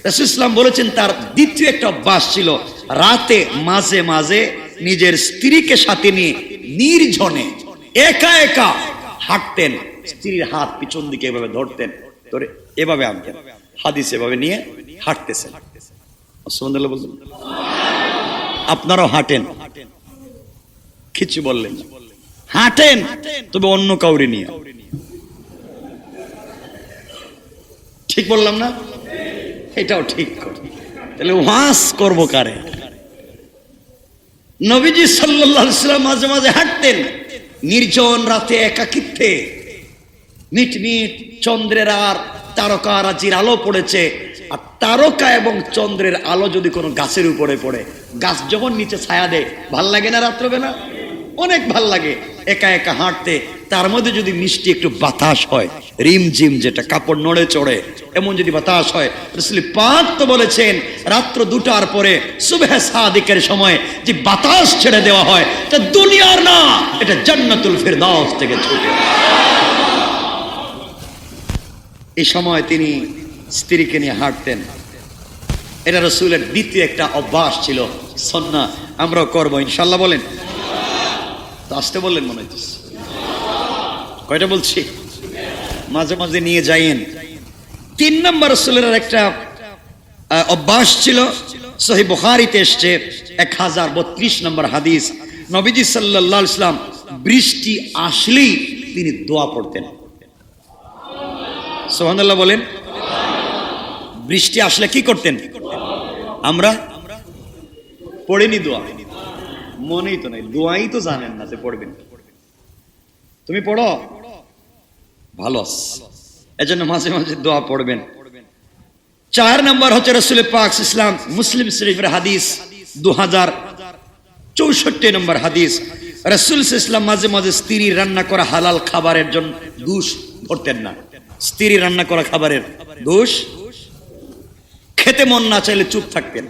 রাসূল সাল্লাল্লাহু বলেছেন, তার দ্বিতীয় একটা অভ্যাস ছিল, রাতে মাঝে মাঝে নিজের স্ত্রীকে সাথে নিয়ে নির্জনে একা একা হাঁটতেন। স্ত্রীর হাত পিছন দিকে এভাবে ধরতেন, ধরে এভাবে আনতেন, হাদিস এভাবে নিয়ে হাঁটতেছেন। সুবহানাল্লাহ বললেন। আপনারাও হাঁটেন, কিছু বললেন না। হাঁটেন, তবে অন্য কাউরে নিয়ে। ঠিক বললাম না? এটাও ঠিক করে। তাহলে ওয়াজ করবো কারে? নবীজি সাল্লাল্লাহু আলাইহি ওয়াসাল্লাম মাঝে মাঝে হাঁটতেন নির্জন রাতে একাকিত্বে। মিটমিট চন্দ্রের আর তারকারাজির আলো পড়েছে, আর তারকা এবং চন্দ্রের আলো যদি কোনো গাছের উপরে পড়ে, গাছ যখন নিচে ছায়া দেয়, ভাল লাগে না? রাত্রবেলা অনেক ভাল লাগে একা একা হাঁটতে। তার মধ্যে যদি মিষ্টি একটু বাতাস হয়, রিমঝিম, যেটা কাপড় নড়ে চড়ে, এমন যদি বাতাস হয়, রাসূল পাক তো বলেছেন, রাত্র 2টার পরে সুবহে সাদিকের সময় যে বাতাস ছেড়ে দেওয়া হয়, এটা দুনিয়ার না, এটা জান্নাতুল ফিরদাউস থেকে ছুটে। এই সময় তিনি স্ত্রীকে নিয়ে হাঁটতেন। এটা রাসূলের দ্বিতীয় একটা অভ্যাস ছিল, সুন্নাহ। আমরাও করবো ইনশাআল্লাহ। বলেন তো? আসতে বললেন মনে হচ্ছে। কয়টা বলছি? মাঝে মাঝে নিয়ে যাইয়েন। 3 নম্বর, রাসূলের একটা অভ্যাস ছিল, সহিহ বুখারীতে এসেছে 1032 নম্বর হাদিস। নবীজি সাল্লাল্লাহু আলাইহি ওয়াসাল্লাম বৃষ্টি আসলেই তিনি দোয়া পড়তেন। সুবহানাল্লাহ বলেন। বৃষ্টি আসলে কি করতেন? আমরা পড়েনি দোয়া, মনেই তো নাই, দোয়াই তো জানেন না যে পড়বেন। তুমি পড়ো, ভালো, এজন্য মাঝে মাঝে দোয়া পড়বেন। 4 নম্বর হচ্ছে রাসূল পাক ইসলাম মুসলিম শরীফের হাদিস 2064 নম্বর হাদিস, রাসূল ইসলাম মাঝে মাঝে স্ত্রী রান্না করা হালাল খাবারের জন্য দোষ ধরতেন না। স্ত্রী রান্না করা খাবারের দোষ, খেতে মন না চাইলে চুপ থাকতেন।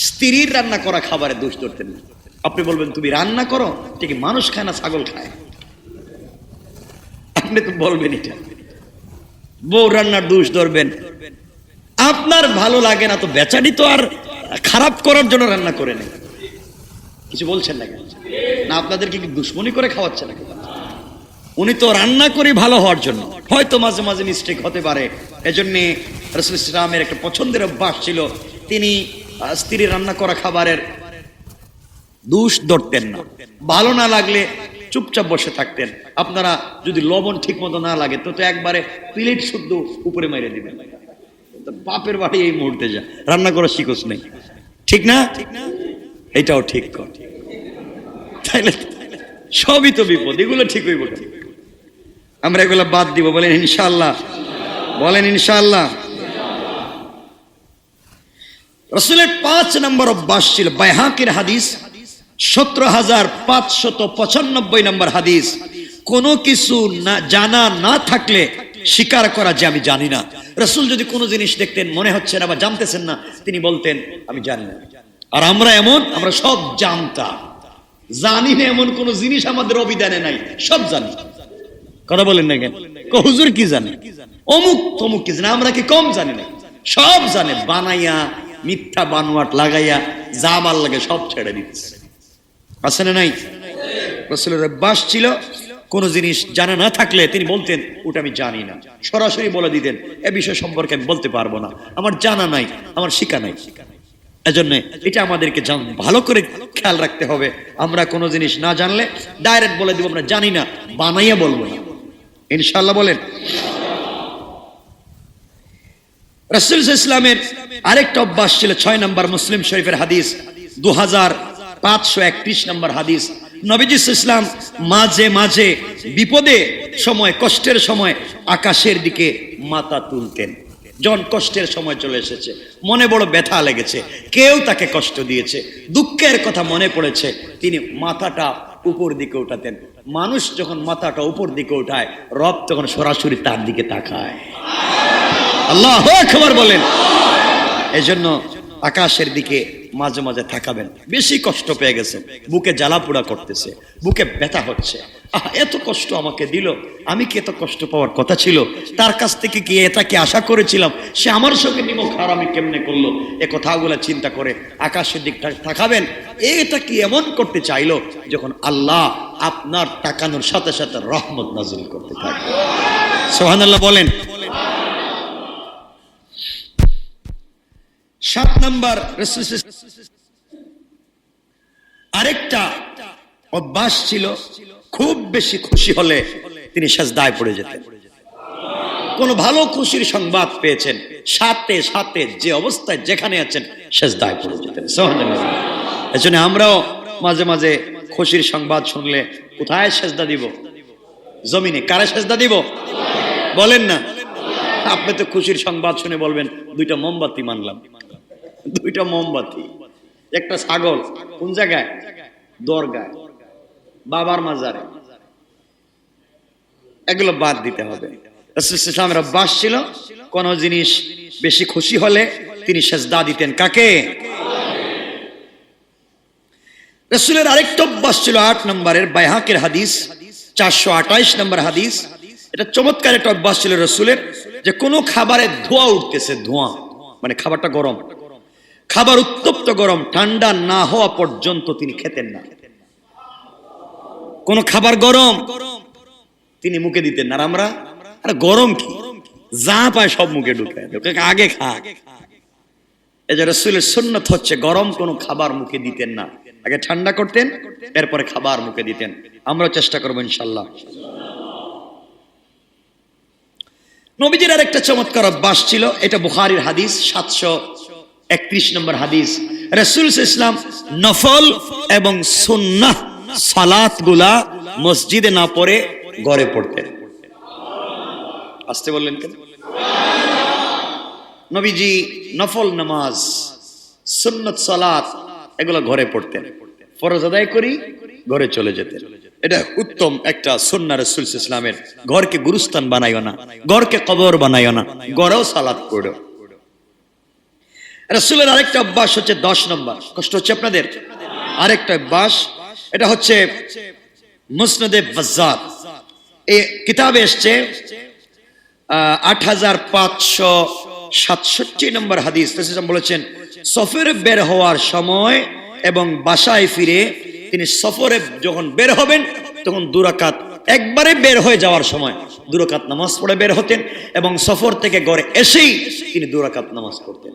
স্ত্রীর রান্না করা খাবারের দোষ ধরতেন না। আপনি বলবেন তুমি রান্না করো, ঠিক মানুষ খায় না ছাগল খায়? আপনি তো বলবেন এটা। বউ রান্নার দোষ ধরবেন। আপনার ভালো লাগে না তো বেচারি তো আর খারাপ করার জন্য রান্না করে নেই। কিছু বলছেন না কেন? না আপনাদেরকে কি দুশ্মনী করে খাওয়াচ্ছে নাকি? উনি তো রান্না করে ভালো হওয়ার জন্য, হয়তো মাঝে মাঝে মিস্টেক হতে পারে। এজন্যে রাসূল ইসলামের একটা পছন্দের অভ্যাস ছিল, তিনি স্ত্রী রান্না করা খাবারের দোষ ধরতেন না। ভালো না লাগলে চুপচাপ বসে থাকতেন। আপনারা যদি লবণ ঠিক মতো না লাগে তো একবারে প্লেট শুদ্ধ উপরে মেরে দিবেন। বাপের বাড়ি এই মুহূর্তে যা রান্না করা শিখোস নেই, ঠিক না? এটাও ঠিক কর, তাইলে সবই তো বিপদ। এগুলো ঠিক হইব, আমরা এগুলো বাদ দিব। বলেন ইনশাআল্লাহ, বলেন ইনশাআল্লাহ। রাসূলের 5 নম্বর অভ্যাস ছিল, বাইহাকির হাদিস 17595 নম্বর হাদিস, কোনো কিছু না জানা না থাকলে স্বীকার করা যে আমি জানি না। রাসূল যদি কোনো জিনিস দেখতেন মনে হচ্ছে না বা জানতেছেন না, তিনি বলতেন আমি জানি না। আর আমরা এমন, আমরা সব জানতাম, জানি না এমন কোন জিনিস আমাদের অভিধানে নাই, সব জানি। কথা বলেন না কেন? হুজুর কি জানে, অমুক তমুক কি জানে, আমরা কি কম জানি না? সব জানে, বানাইয়া মিথ্যা বানোয়াট লাগাইয়া যা ভাল লাগে সব ছেড়ে দিচ্ছে। আছে না নাই? রাসূলের অভ্যাস ছিল কোন জিনিস জানা না থাকলে তিনি বলতেন ওটা আমি জানি না, সরাসরি বলে দিতেন এ বিষয় সম্পর্কে আমি বলতে পারবো না, আমার জানা নাই, আমার শিখা নাই। এজন্য এটা আমাদেরকে ভালো করে খেয়াল রাখতে হবে। আমরা কোনো জিনিস না জানলে ডাইরেক্ট বলে দিব আমরা জানি না, বানাইয়া বলবো না। ইনশাআল্লাহ বলেন। রাসূল ইসলামের আরেকটা অভ্যাস ছিল, 6 নম্বর মুসলিম শরীফের হাদিস 2531 নম্বর হাদিস, নবীজি ইসলাম মাঝে মাঝে বিপদে সময়, কষ্টের সময় আকাশের দিকে মাথা তুলতেন। যখন কষ্টের সময় চলে এসেছে, মনে বড় ব্যথা লেগেছে, কেউ তাকে কষ্ট দিয়েছে, দুঃখের কথা মনে পড়েছে, তিনি মাথাটা উপর দিকে উঠাতেন। মানুষ যখন মাথাটা উপর দিকে উঠায়, রব তখন সরাসরি তার দিকে তাকায়। আল্লাহু আকবার বলেন। এজন্য আকাশের দিকে মাঝে মাঝে তাকাবেন। বেশি কষ্ট পেয়ে গেছে, বুকে জ্বালা পোড়া করতেছে, বুকে ব্যথা হচ্ছে, এত কষ্ট আমাকে দিল, আমি কি এত কষ্ট পাওয়ার কথা ছিল? তার কাছ থেকে কি এটা কি আশা করেছিলাম? সে আমার সঙ্গে নিমক হারামি কেমনে করলো? এ কথাগুলো চিন্তা করে আকাশের দিকটা তাকাবেন। এটা কি এমন করতে চাইলো যখন আল্লাহ আপনার তাকানোর সাথে সাথে রহমত নাজিল করতে থাকবে। সুবহানাল্লাহ বলেন। 7 নম্বর আরেকটা অভ্যাস ছিল, খুব বেশি খুশি হলে তিনি সিজদায় পড়ে যেতেন। কোন ভালো খুশির সংবাদ পেয়েছেন, সাথে সাথে যে অবস্থায় যেখানে আছেন সিজদায় পড়ে যেতেন। সুবহানাল্লাহ। এজন্য আমরাও মাঝে মাঝে খুশির সংবাদ শুনলে কোথায় সিজদা দিব? জমিনে। কারে সিজদা দিব? বলেন না। আপনি তো খুশির সংবাদ শুনে বলবেন 2টা মোমবাতি মানলাম, 2টা মোমবাতি, একটা ছাগল, কোন জায়গায়? দরগায়, বাবার মাজারে। এগুলো বাদ দিতে হবে। রাসূল ইসলামের অভ্যাস ছিল কোন জিনিস বেশি খুশি হলে তিনি সিজদা দিতেন। কাকে? রাসূলের আরেকটা অভ্যাস ছিল 8 নম্বরের বাইহাকির হাদিস 428 নম্বর হাদিস। এটা চমৎকার একটা অভ্যাস ছিল রাসূলের, যে কোনো খাবারে ধোঁয়া উঠতেছে, ধোঁয়া মানে খাবারটা গরম, খাবার উত্তপ্ত গরম, ঠান্ডা না হওয়া পর্যন্ত তিনি খেতেন না। কোন খাবার গরম তিনি মুখে দিতেন না। আর আমরা আরে গরম কি, যা পায় সব মুখে ঢুকে আগে খা। এই যে রাসূলের সুন্নাত হচ্ছে গরম কোন খাবার মুখে দিতেন না, আগে ঠান্ডা করতেন, এরপরে খাবার মুখে দিতেন। আমরা চেষ্টা করবো ইনশাআল্লাহ। নবীজির আরেকটা চমৎকার অভ্যাস ছিল, এটা বুখারীর হাদিস 731 নম্বর হাদিস। রাসূল ইসলাম নফল এবং সুন্নাহ সালাত গুলা মসজিদে না পড়ে ঘরে পড়তেন। আসতে বললেন কেন? নবীজি নফল নামাজ, সুন্নত সালাত এগুলো ঘরে পড়তেন, ফরজ আদায় করি ঘরে চলে যেতেন। এটা উত্তম একটা সুন্নাহ রাসূল সাল্লাল্লাহু আলাইহি ওয়াসাল্লামের। ঘরকে গুরুস্থান বানাইও না, ঘরকে কবর বানাইও না, ঘরেও সালাত পড়ো। রাসূলের আরেকটা অভ্যাস হচ্ছে 10 নম্বর, কষ্ট হচ্ছে আপনাদের? আরেকটা অভ্যাস, এটা হচ্ছে মুসনাদে বাজ্জার এই কিতাবে এসেছে 8567 নম্বর হাদিস। রাসূল বলেছেন সফরে বের হওয়ার সময় এবং বাসায় ফিরে তিনি সফরে যখন বের হবেন তখন 2 রাকাত, একবারে বের হয়ে যাওয়ার সময় 2 রাকাত নামাজ পড়ে বের হতেন এবং সফর থেকে ঘরে এসেই তিনি 2 রাকাত নামাজ পড়তেন।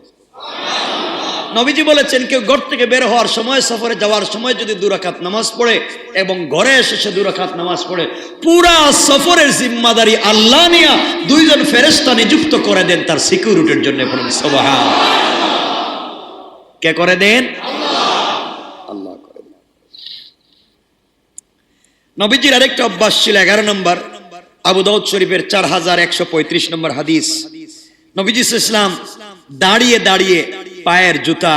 নবীজি বলেছেন কেউ ঘর থেকে বের হওয়ার সময়, সফরে যাওয়ার সময় যদি 2 রাকাত নামাজ পড়ে এবং ঘরে এসে সে 2 রাকাত নামাজ পড়ে, পুরা সফরের জিম্মাদারি আল্লাহ নিয়া 2 জন ফেরেশতা নিযুক্ত করে দেন তার সিকিউরিটির জন্য। বলেন সুবহানাল্লাহ। কে করে দেন? আল্লাহ করে দেন। নবীজির আরেকটা অভ্যাস ছিল 11 নম্বর, আবু দাউদ শরীফের 4135 নম্বর হাদিস। নবীজি সাল্লাল্লাহু আলাইহি ওয়াসাল্লাম দাঁড়িয়ে দাঁড়িয়ে পায়ের জুতা,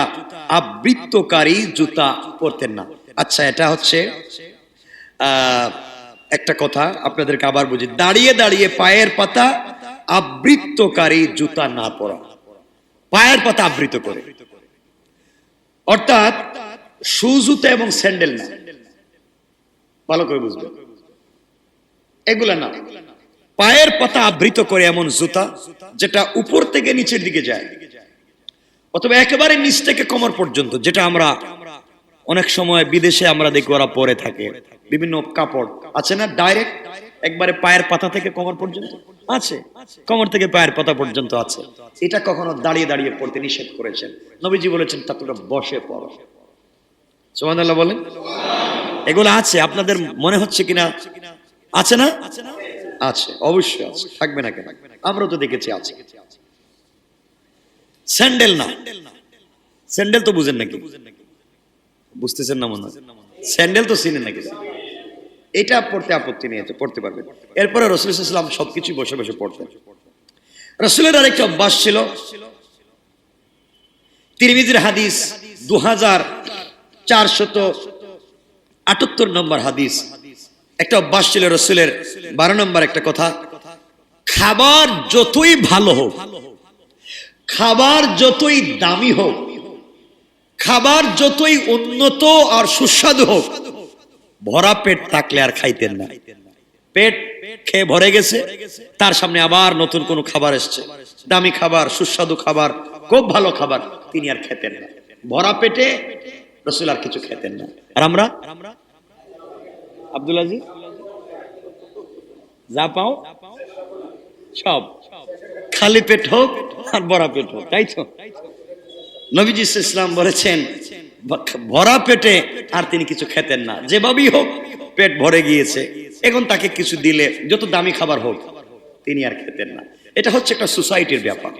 আবৃতকারী জুতা পরতেন না। আচ্ছা, এটা হচ্ছে একটা কথা আপনাদেরকে আবার বুঝি, দাঁড়িয়ে দাঁড়িয়ে পায়ের পাতা আবৃতকারী জুতা না পরা, পায়ের পাতা আবৃত করে, অর্থাৎ শু জুতা এবং স্যান্ডেল না। ভালো করে বুঝবেন, এগুলা না, পায়ের পাতা আবৃত করে এমন জুতা যেটা উপর থেকে নিচের দিকে যায়, অথবা একেবারে নিচ থেকে কোমর পর্যন্ত, যেটা আমরা অনেক সময় বিদেশে আমরা দেখি ওরা পরে থাকে, বিভিন্ন কাপড় আছে না, ডাইরেক্ট একবারে পায়ের পাতা থেকে কোমর পর্যন্ত আছে, কোমর থেকে পায়ের পাতা পর্যন্ত আছে। এটা কখনো দাঁড়িয়ে দাঁড়িয়ে পড়তে নিষেধ করেছেন। নবীজি বলেছেন তা তোমরা বসে পড়ো। সুবহানাল্লাহ বলেন। এগুলো আছে, আপনাদের মনে হচ্ছে কিনা আছে না? আছে, অবশ্যই আছে, থাকবে না কেন? আমরা তো দেখেছি আছে। স্যান্ডেল না, স্যান্ডেল তো বুঝেন নাকি? বুঝতেছেন না মনে হয়? স্যান্ডেল তো চিনেন নাকি? এটা পড়তে আপত্তি নেই, পড়তে পারবেন। এরপরে রাসূল সাল্লাল্লাহু আলাইহি ওয়াসাল্লাম সবকিছু বসে বসে পড়তেন। রাসূলের আরেকটা অভ্যাস ছিল, তিরমিজির হাদিস 2478 নম্বর হাদিস। একটা অভ্যাস ছিল রাসূলের, 12 নম্বর একটা কথা, খাবার যতই ভালো হোক, খাবার যতই দামি হোক, খাবার যতই উন্নত আর সুস্বাদু হোক, ভরা পেট থাকলে আর খাইতেন না। পেট খেয়ে ভরে গেছে, তার সামনে আবার নতুন কোন খাবার এসছে, দামি খাবার, সুস্বাদু খাবার, খুব ভালো খাবার, তিনি আর খেতেন না। ভরা পেটে রাসূল আর কিছু খেতেন না। আর আমরা আব্দুল আজিজ যা পাও সব, খালি পেট হোক আর ভরা পেট হোক, তাই তো? নবীজি সাল্লাল্লাহু আলাইহি ওয়াসাল্লাম বলেছেন ভরা পেটে আর তিনি কিছু খেতেন না, যেভাবেই হোক পেট ভরে গিয়েছে, এখন তাকে কিছু দিলে যত দামি খাবার হোক তিনি আর খেতেন না। এটা হচ্ছে একটা সোসাইটির ব্যাপার,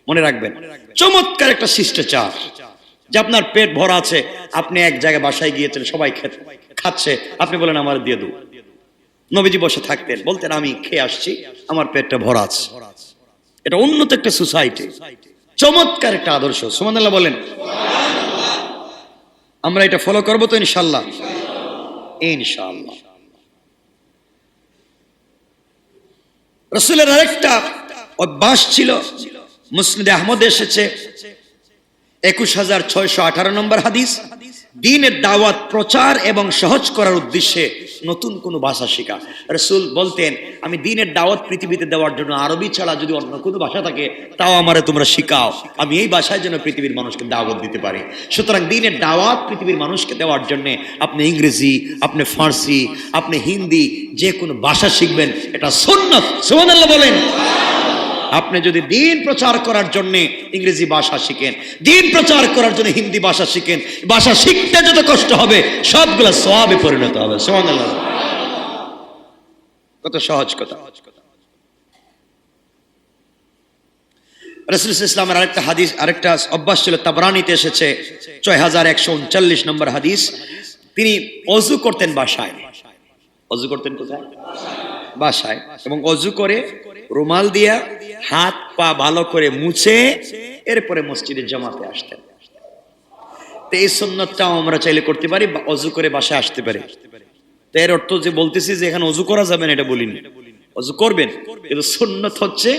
মনে রাখবেন। চমৎকার একটা শিষ্টাচার যে আপনার পেট ভরা আছে, আপনি এক জায়গায় বাসায় গিয়েছেন, সবাই খাচ্ছে, আপনি বলেন আমার দিয়ে দাও। নবীজি বসে থাকতেন, বলতেন আমি খেয়ে আসছি, আমার পেটটা ভরা আছে। এটা উন্নত একটা সোসাইটি, চমৎকার একটা আদর্শ। সুবহানাল্লাহ বলেন। আমরা এটা ফলো করবো তো ইনশাআল্লাহ? ইনশাআল্লাহ। রাসূলের আরেকটা অভ্যাস ছিল, মুসনাদে আহমদে এসেছে 21618 নম্বর হাদিস, দ্বীনের দাওয়াত প্রচার এবং সহজ করার উদ্দেশ্যে নতুন কোন ভাষা শেখা। রাসূল বলতেন আমি দ্বীনের দাওয়াত পৃথিবীতে দেওয়ার জন্য আরবি ছাড়া যদি অন্য কোনো ভাষা থাকে তাও আমারে তোমরা শিখাও, আমি এই ভাষায় যেন পৃথিবীর মানুষকে দাওয়াত দিতে পারি। সুতরাং দ্বীনের দাওয়াত পৃথিবীর মানুষকে দেওয়ার জন্য আপনি ইংরেজি, আপনি ফার্সি, আপনি হিন্দি, যে কোনো ভাষা শিখবেন, এটা সুন্নাত। সুবহানাল্লাহ বলেন। আপনি যদি দ্বীন প্রচার করার জন্য ইংরেজি ভাষা শিখেন, দ্বীন প্রচার করার জন্য হিন্দি ভাষা শিখেন, ভাষা শিখতে যত কষ্ট হবে সবগুলো সওয়াবে পরিণত হবে। সুবহানাল্লাহ। কত সহজ কথা। রাসূল সাল্লাল্লাহু আলাইহি ওয়াসাল্লামের আরেকটা হাদিস, আরেকটা অভ্যাস ছিল, তাবরানীতে এসেছে 6139 নম্বর হাদিস। তিনি ওযু করতেন বাসায়। ওযু করতেন কোথায়? বাসায়। এবং ওযু করে রুমাল দিয়া হাত পা ভালো করে মুছে এরপরে মসজিদে জামাতে আসতেন। তো এই সুন্নতটাও আমরা চাইলে করতে পারি, অজু করে বাসায় আসতে পারি। তো এর অর্থ যে বলতেছি যে এখানে অজু করা যাবে না এটা বলিনি, অজু করবেন, কিন্তু সুন্নত হচ্ছে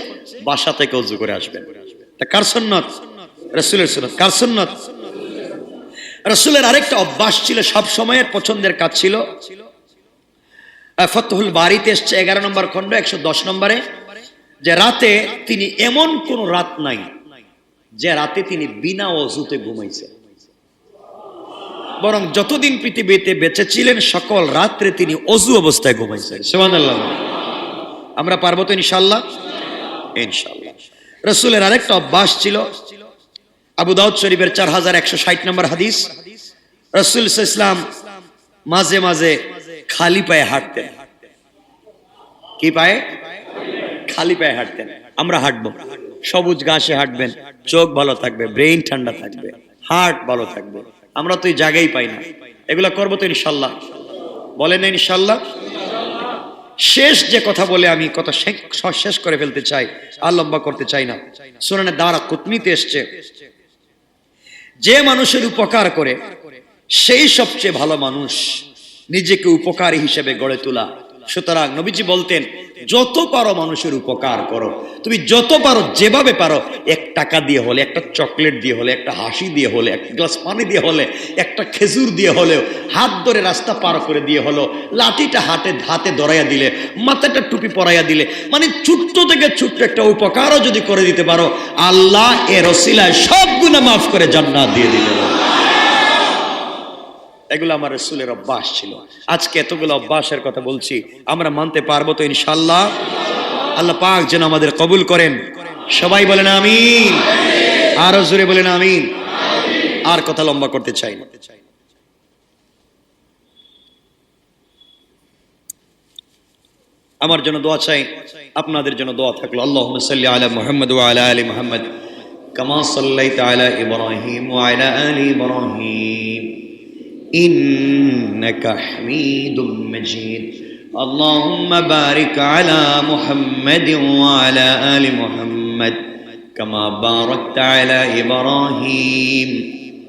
বাসা থেকে অজু করে আসবেন। তা কার সুন্নত? রাসূলের সুন্নত। কার সুন্নত? রাসূলের আরেকটা অভ্যাস ছিল, সব সময়ের পছন্দের কাজ ছিল, ফতহুল বারীতে এসছে 11 নম্বর খণ্ড 110 নম্বরে, যে রাতে তিনি এমন কোন রাত নাই যে রাতে তিনি বিনা অজুতে ঘুমাইছেন, বরং যতদিন পৃথিবীতে বেঁচে ছিলেন সকল রাত্রে তিনি অজু অবস্থায় ঘুমাইছেন। সুবহানাল্লাহ। আমরা পারবো তো ইনশাআল্লাহ? ইনশাআল্লাহ। রাসূলের আরেকটা অভ্যাস ছিল, আবু দাউদ শরীফের 4160 নম্বর হাদিস, রাসূল সাল্লাল্লাহু আলাইহি ওয়াসাল্লাম মাঝে মাঝে খালি পায়ে হাঁটতেন। কি পায়ে? খালি পায়ে হাঁটতেন। আমরা হাঁটবো, সবুজ ঘাসে হাঁটবেন, চোখ ভালো থাকবে, ব্রেইন ঠান্ডা থাকবে, হার্ট ভালো থাকবে। আমরা তো এই জায়গায় পাই না, এগুলা করবো তো ইনশাল্লাহ? বলেন ইনশাল্লাহ। শেষ যে কথা বলে আমি কথা শেষ করে ফেলতে চাই, আর লম্বা করতে চাই না। সুনানে দারাকুতনিতে এসছে, যে মানুষের উপকার করে সেই সবচেয়ে ভালো মানুষ, নিজেকে উপকারী হিসেবে গড়ে তোলা। সুতরাং নবীজি বলতেন, যত পারো মানুষের উপকার করো, তুমি যত পারো, যেভাবে পারো, 1 টাকা দিয়ে হলে, একটা চকলেট দিয়ে হলে, একটা হাসি দিয়ে হলে, এক গ্লাস পানি দিয়ে হলে, একটা খেজুর দিয়ে হলেও, হাত ধরে রাস্তা পার করে দিয়ে হলো, লাঠিটা হাতে ধরাইয়া দিলে, মাথাটা টুপি পরাইয়া দিলে, মানে ছোট্ট থেকে ছোট্ট একটা উপকারও যদি করে দিতে পারো, আল্লাহ এর ওসিলায় সব গুনাহ মাফ করে জান্নাত দিয়ে দিবেন। এগুলো আমার রাসূলের অভ্যাস ছিল। আজকে এতগুলো অভ্যাসের কথা বলছি, আমরা মানতে পারবো তো ইনশাআল্লাহ? আল্লাহ পাক যেন আমাদের কবুল করেন। সবাই বলেন আমিন, আরো জোরে বলেন আমিন। আর কথা লম্বা করতে চাই না। আমার জন্য দোয়া চাই, আপনাদের জন্য দোয়া থাকলো। আল্লাহুম্মা সাল্লি আলা মুহাম্মদ ওয়া আলা আলি মুহাম্মদ কামা সাল্লাইতা আলা ইব্রাহিম ওয়া আলা আলি ইব্রাহিম إنك حميد مجيد اللهم بارك على محمد وعلى آل محمد كما باركت على إبراهيم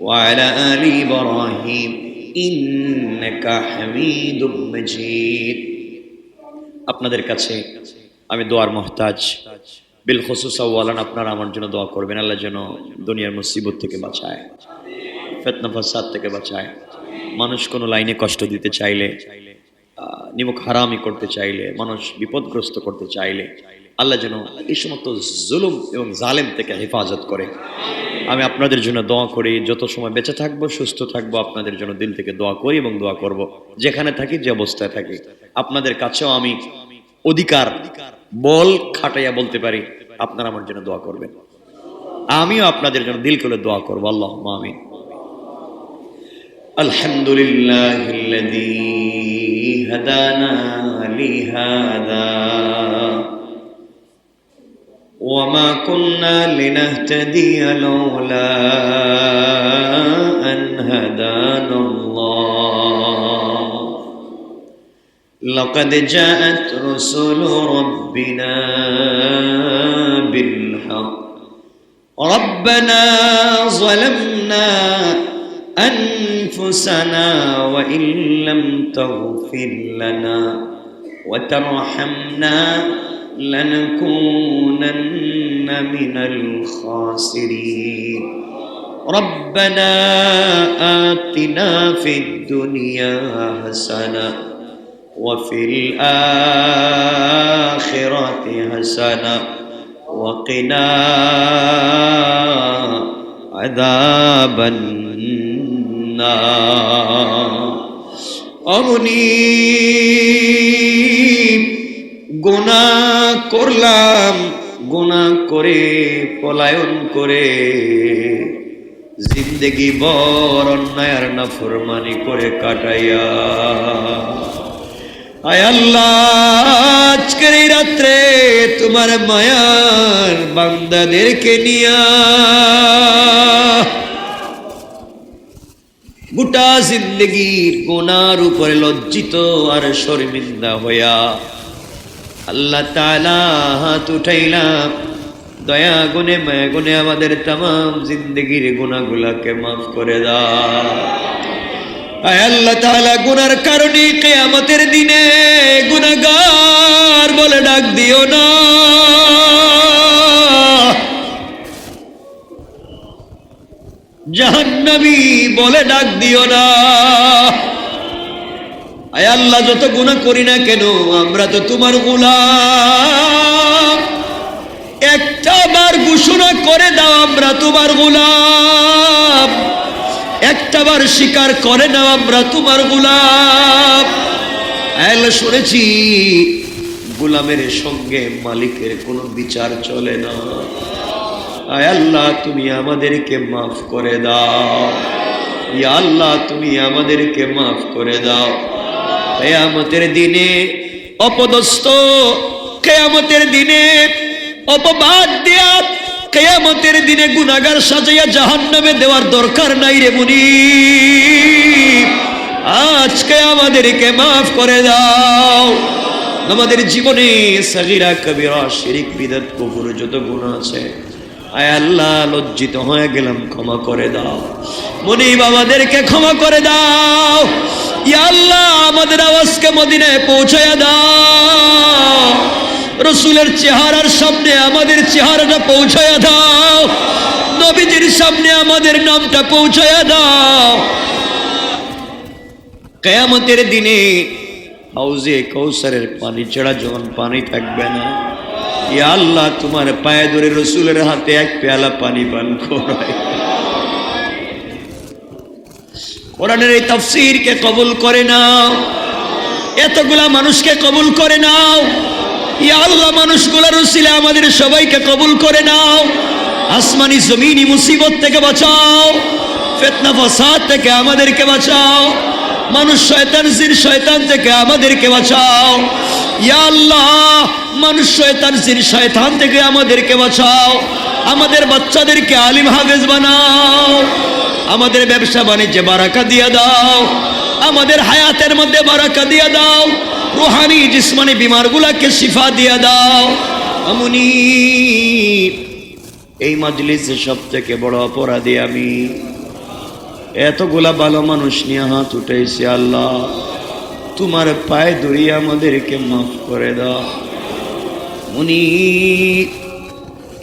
وعلى آل إبراهيم إنك حميد مجيد। আপনাদের কাছে আমি দোয়ার মুহতাজ, বিল খুসুস আওয়ালান আপনারা আমার জন্য দোয়া করবেন। আল্লাহ যেন দুনিয়ার মুসিবত থেকে বাঁচায়, ফিতনা ফাসাদ থেকে বাঁচায়। মানুষ কোনো লাইনে কষ্ট দিতে চাইলে, নিমক হারামি করতে চাইলে, মানুষ বিপদগ্রস্ত করতে চাইলে, আল্লাহ যেন এই সমস্ত জুলুম এবং জালেম থেকে হেফাজত করে। আমি আপনাদের জন্য দোয়া করি, যত সময় বেঁচে থাকবো, সুস্থ থাকবো, আপনাদের জন্য দিল থেকে দোয়া করি এবং দোয়া করব। যেখানে থাকি, যে অবস্থায় থাকি, আপনাদের কাছেও আমি অধিকার বল খাটাইয়া বলতে পারি, আপনারা আমার জন্য দোয়া করবেন। আমিও আপনাদের জন্য দিল করে দোয়া করবো। আল্লাহুম্মা আমিন। আলহামদুলিল্লাহিল্লাযী হাদানা লিহাযা ওয়া মা কুন্না লিনাহতাদিয়া লাওলা আন হাদানাল্লাহ লাকাদ জাআত রুসুলু রাব্বিনা বিল হক রব্বানা যালামনা أنفسنا وإن لم تغفر لنا وترحمنا لنكونن من الخاسرين ربنا آتنا في الدنيا حسنة وفي الآخرة حسنة وقنا عذاب গুনাহ করলাম, গুনাহ করে পলায়ন করে জিন্দেগি বড় অন্যায় আর নাফরমানি করে কাটাইয়া, আয় আল্লাহ আজকের এই রাত্রে তোমার মায়ার বান্দাদেরকে নিয়া গোটা জিন্দেগির গুনার উপরে লজ্জিত আর শর্মিন্দা হইয়া আল্লাহ তাআলা হাত উঠাইলাম, দয়া গুণে মায়া গুণে আমাদের तमाम জিন্দেগির গুনাহগুলোকে maaf করে দাও। আয় আল্লাহ তাআলা, গুনার কারণে কিয়ামতের দিনে গুনাহগার বলে ডাক দিও না, জাহান্নামী বলে ডাক দিও না। আয় আল্লাহ, যত গুনাহ করি না কেন আমরা তো তোমার গোলাম, একটা বার ঘোষণা করে দাও আমরা তোমার গোলাম, একটা বার স্বীকার করে নাও আমরা তোমার গোলাম। আল্লাহ, শুনেছি গোলামের সঙ্গে মালিকের কোনো বিচার চলে না। আয় আল্লাহ, তুমি আমাদেরকে মাফ করে দাও। ইয়া আল্লাহ, তুমি আমাদেরকে মাফ করে দাও। কিয়ামতের দিনে অপদস্থ, কিয়ামতের দিনে অপবাদ দিয়া, কিয়ামতের দিনে গুনাহগার সাজাইয়া জাহান্নামে দেওয়ার দরকার নাই রে মুনিব। আজকে আমাদেরকে মাফ করে দাও। আমাদের জীবনে সগীরা কবিরা শিরক বিদআত কুফর যত গুনাহ আছে, আয় আল্লাহ লজ্জিত হয়ে গেলাম, ক্ষমা করে দাও। মুনিব আমাদেরকে ক্ষমা করে দাও। ইয়া আল্লাহ, আমাদের আওয়াজকে মদিনায় পৌঁছায়া দাও। রসুলের চেহারার সামনে আমাদের চেহারাটা পৌঁছায়া দাও। নবীজির সামনে আমাদের নামটা পৌঁছায়া দাও। কিয়ামতের দিনে হাউজে কাউসারের পানি ছাড়া যখন পানি থাকবে না, ইয়া আল্লাহ তোমার পায়ে ধরে রসুলের হাতে এক পেয়ালা পানি পান করাই। কোরআনের এই তাফসীরকে কবুল করে নাও, এতগুলা মানুষকে কবুল করে নাও। ইয়া আল্লাহ, মানুষগুলোর উসিলে আমাদের সবাইকে কবুল করে নাও। আসমানি জমিনি মুসিবত থেকে বাঁচাও, ফিতনা ফাসাদ থেকে আমাদেরকে বাঁচাও, মানুষ শয়তান জিন শয়তান থেকে আমাদেরকে বাঁচাও। ইয়া আল্লাহ, মানুষ শয়তান জিন শয়তান থেকে আমাদেরকে বাঁচাও। আমাদের বাচ্চাদেরকে আলিম হাফেজ বানাও। আমাদের ব্যবসা বাণিজ্যে বারাকা দিয়ে দাও। আমাদের হায়াতের মধ্যে বারাকা দিয়ে দাও। রুহানি জিসমানি বিমারগুলোকে শিফা দিয়ে দাও। আমুনি, এই মাজলিসে সবথেকে বড় অপরাধী আমি। এতগুলা ভালো মানুষ নিয়ে হাত উঠাইছি, আল্লাহ তোমার পায়ে ধরে আমাদেরকে মাফ করে দাও। উনি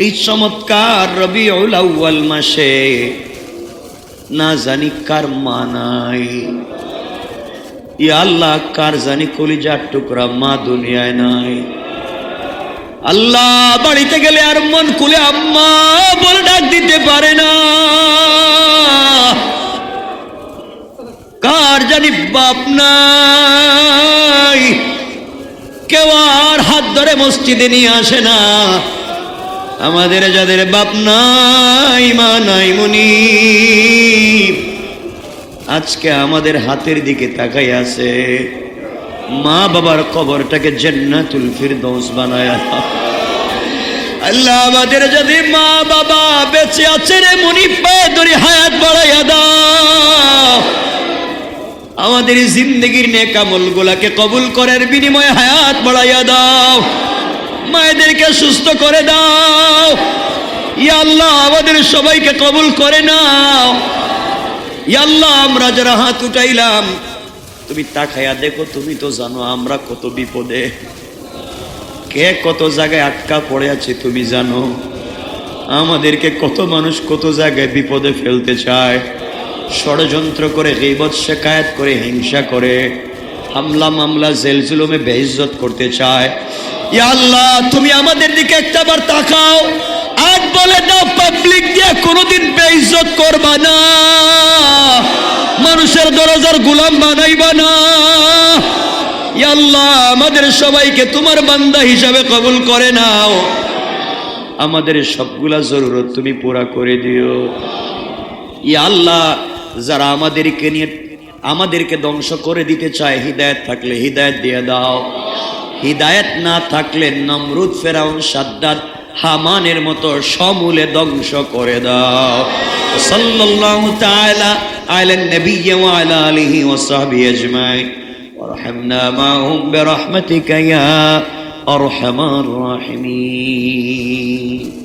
এই চমৎকার রবিউল আউয়াল মাসে না জানি কার মা নাই, ইয়া আল্লাহ কার জানি কলিজার টুকরা মা দুনিয়ায় নাই। আল্লাহ, বাড়িতে গেলে আর মন খুলে আম্মা বলে ডাক দিতে পারে না। কার জানি বাপ নাই, কেউ আর হাত ধরে মসজিদে নিয়ে আসে না। আমাদের যাদের বাপ নাই মা নাই, মুনিব আজকে আমাদের হাতের দিকে তাকাই আছে, মা বাবার কবরটাকে জান্নাতুল ফিরদৌস বানায়া দাও। আল্লাহ, আমাদের যদি মা বাবা বেঁচে আছে রে মুনিব, পায়ে ধরে হায়াত বাড়াইয়া দাও। আমাদের জিন্দগির নেক আমলগুলোকে কবুল করার বিনিময়ে হায়াত বাড়াইয়া দাও। মায়েদেরকে সুস্থ করে দাও। ইয়া আল্লাহ, আমাদের সবাইকে কবুল করে নাও। ইয়া আল্লাহ, আমরা যারা হাত উঠাইলাম তুমি তাকায়া দেখো, তুমি তো জানো আমরা কত বিপদে, কে কত জায়গায় আটকা পড়ে আছে তুমি জানো। আমাদেরকে কত মানুষ কত জায়গায় বিপদে ফেলতে চায়, ষড়যন্ত্র করে, গীবত শিকায়াত করে, হিংসা করে, হামলা মামলা জেল জুলুমে বেইজ্জত করতে চায়। ইয়া আল্লাহ, তুমি আমাদের দিকে একটাবার তাকাও, আজ বলে দাও পাবলিক দিয়ে কোনোদিন বেইজ্জত করবা না, মানুষের দরজার গোলাম বানাইবা না। ইয়া আল্লাহ, আমাদের সবাইকে তোমার বান্দা হিসাবে কবুল করে নাও। আমাদের সবগুলা জরুরত তুমি পুরা করে দিও। ইয়া আল্লাহ, যারা আমাদেরকে ধ্বংস করে দিতে চায়, হিদায়াত থাকলে হিদায়াত দিয়ে দাও, হিদায়াত না থাকলে নমরুদ, ফেরাউন, সাদ্দাত, হামানের মতো সমূলে ধ্বংস করে দাও। সাল্লাল্লাহু তাআলা আলা নবিয়্যি ওয়া আলা আলিহি ওয়া সাহবিহি আজমাইন ওয়ারহামনা মা'হুম বিরহমাতিকা ইয়া আরহামার রাহিমিন।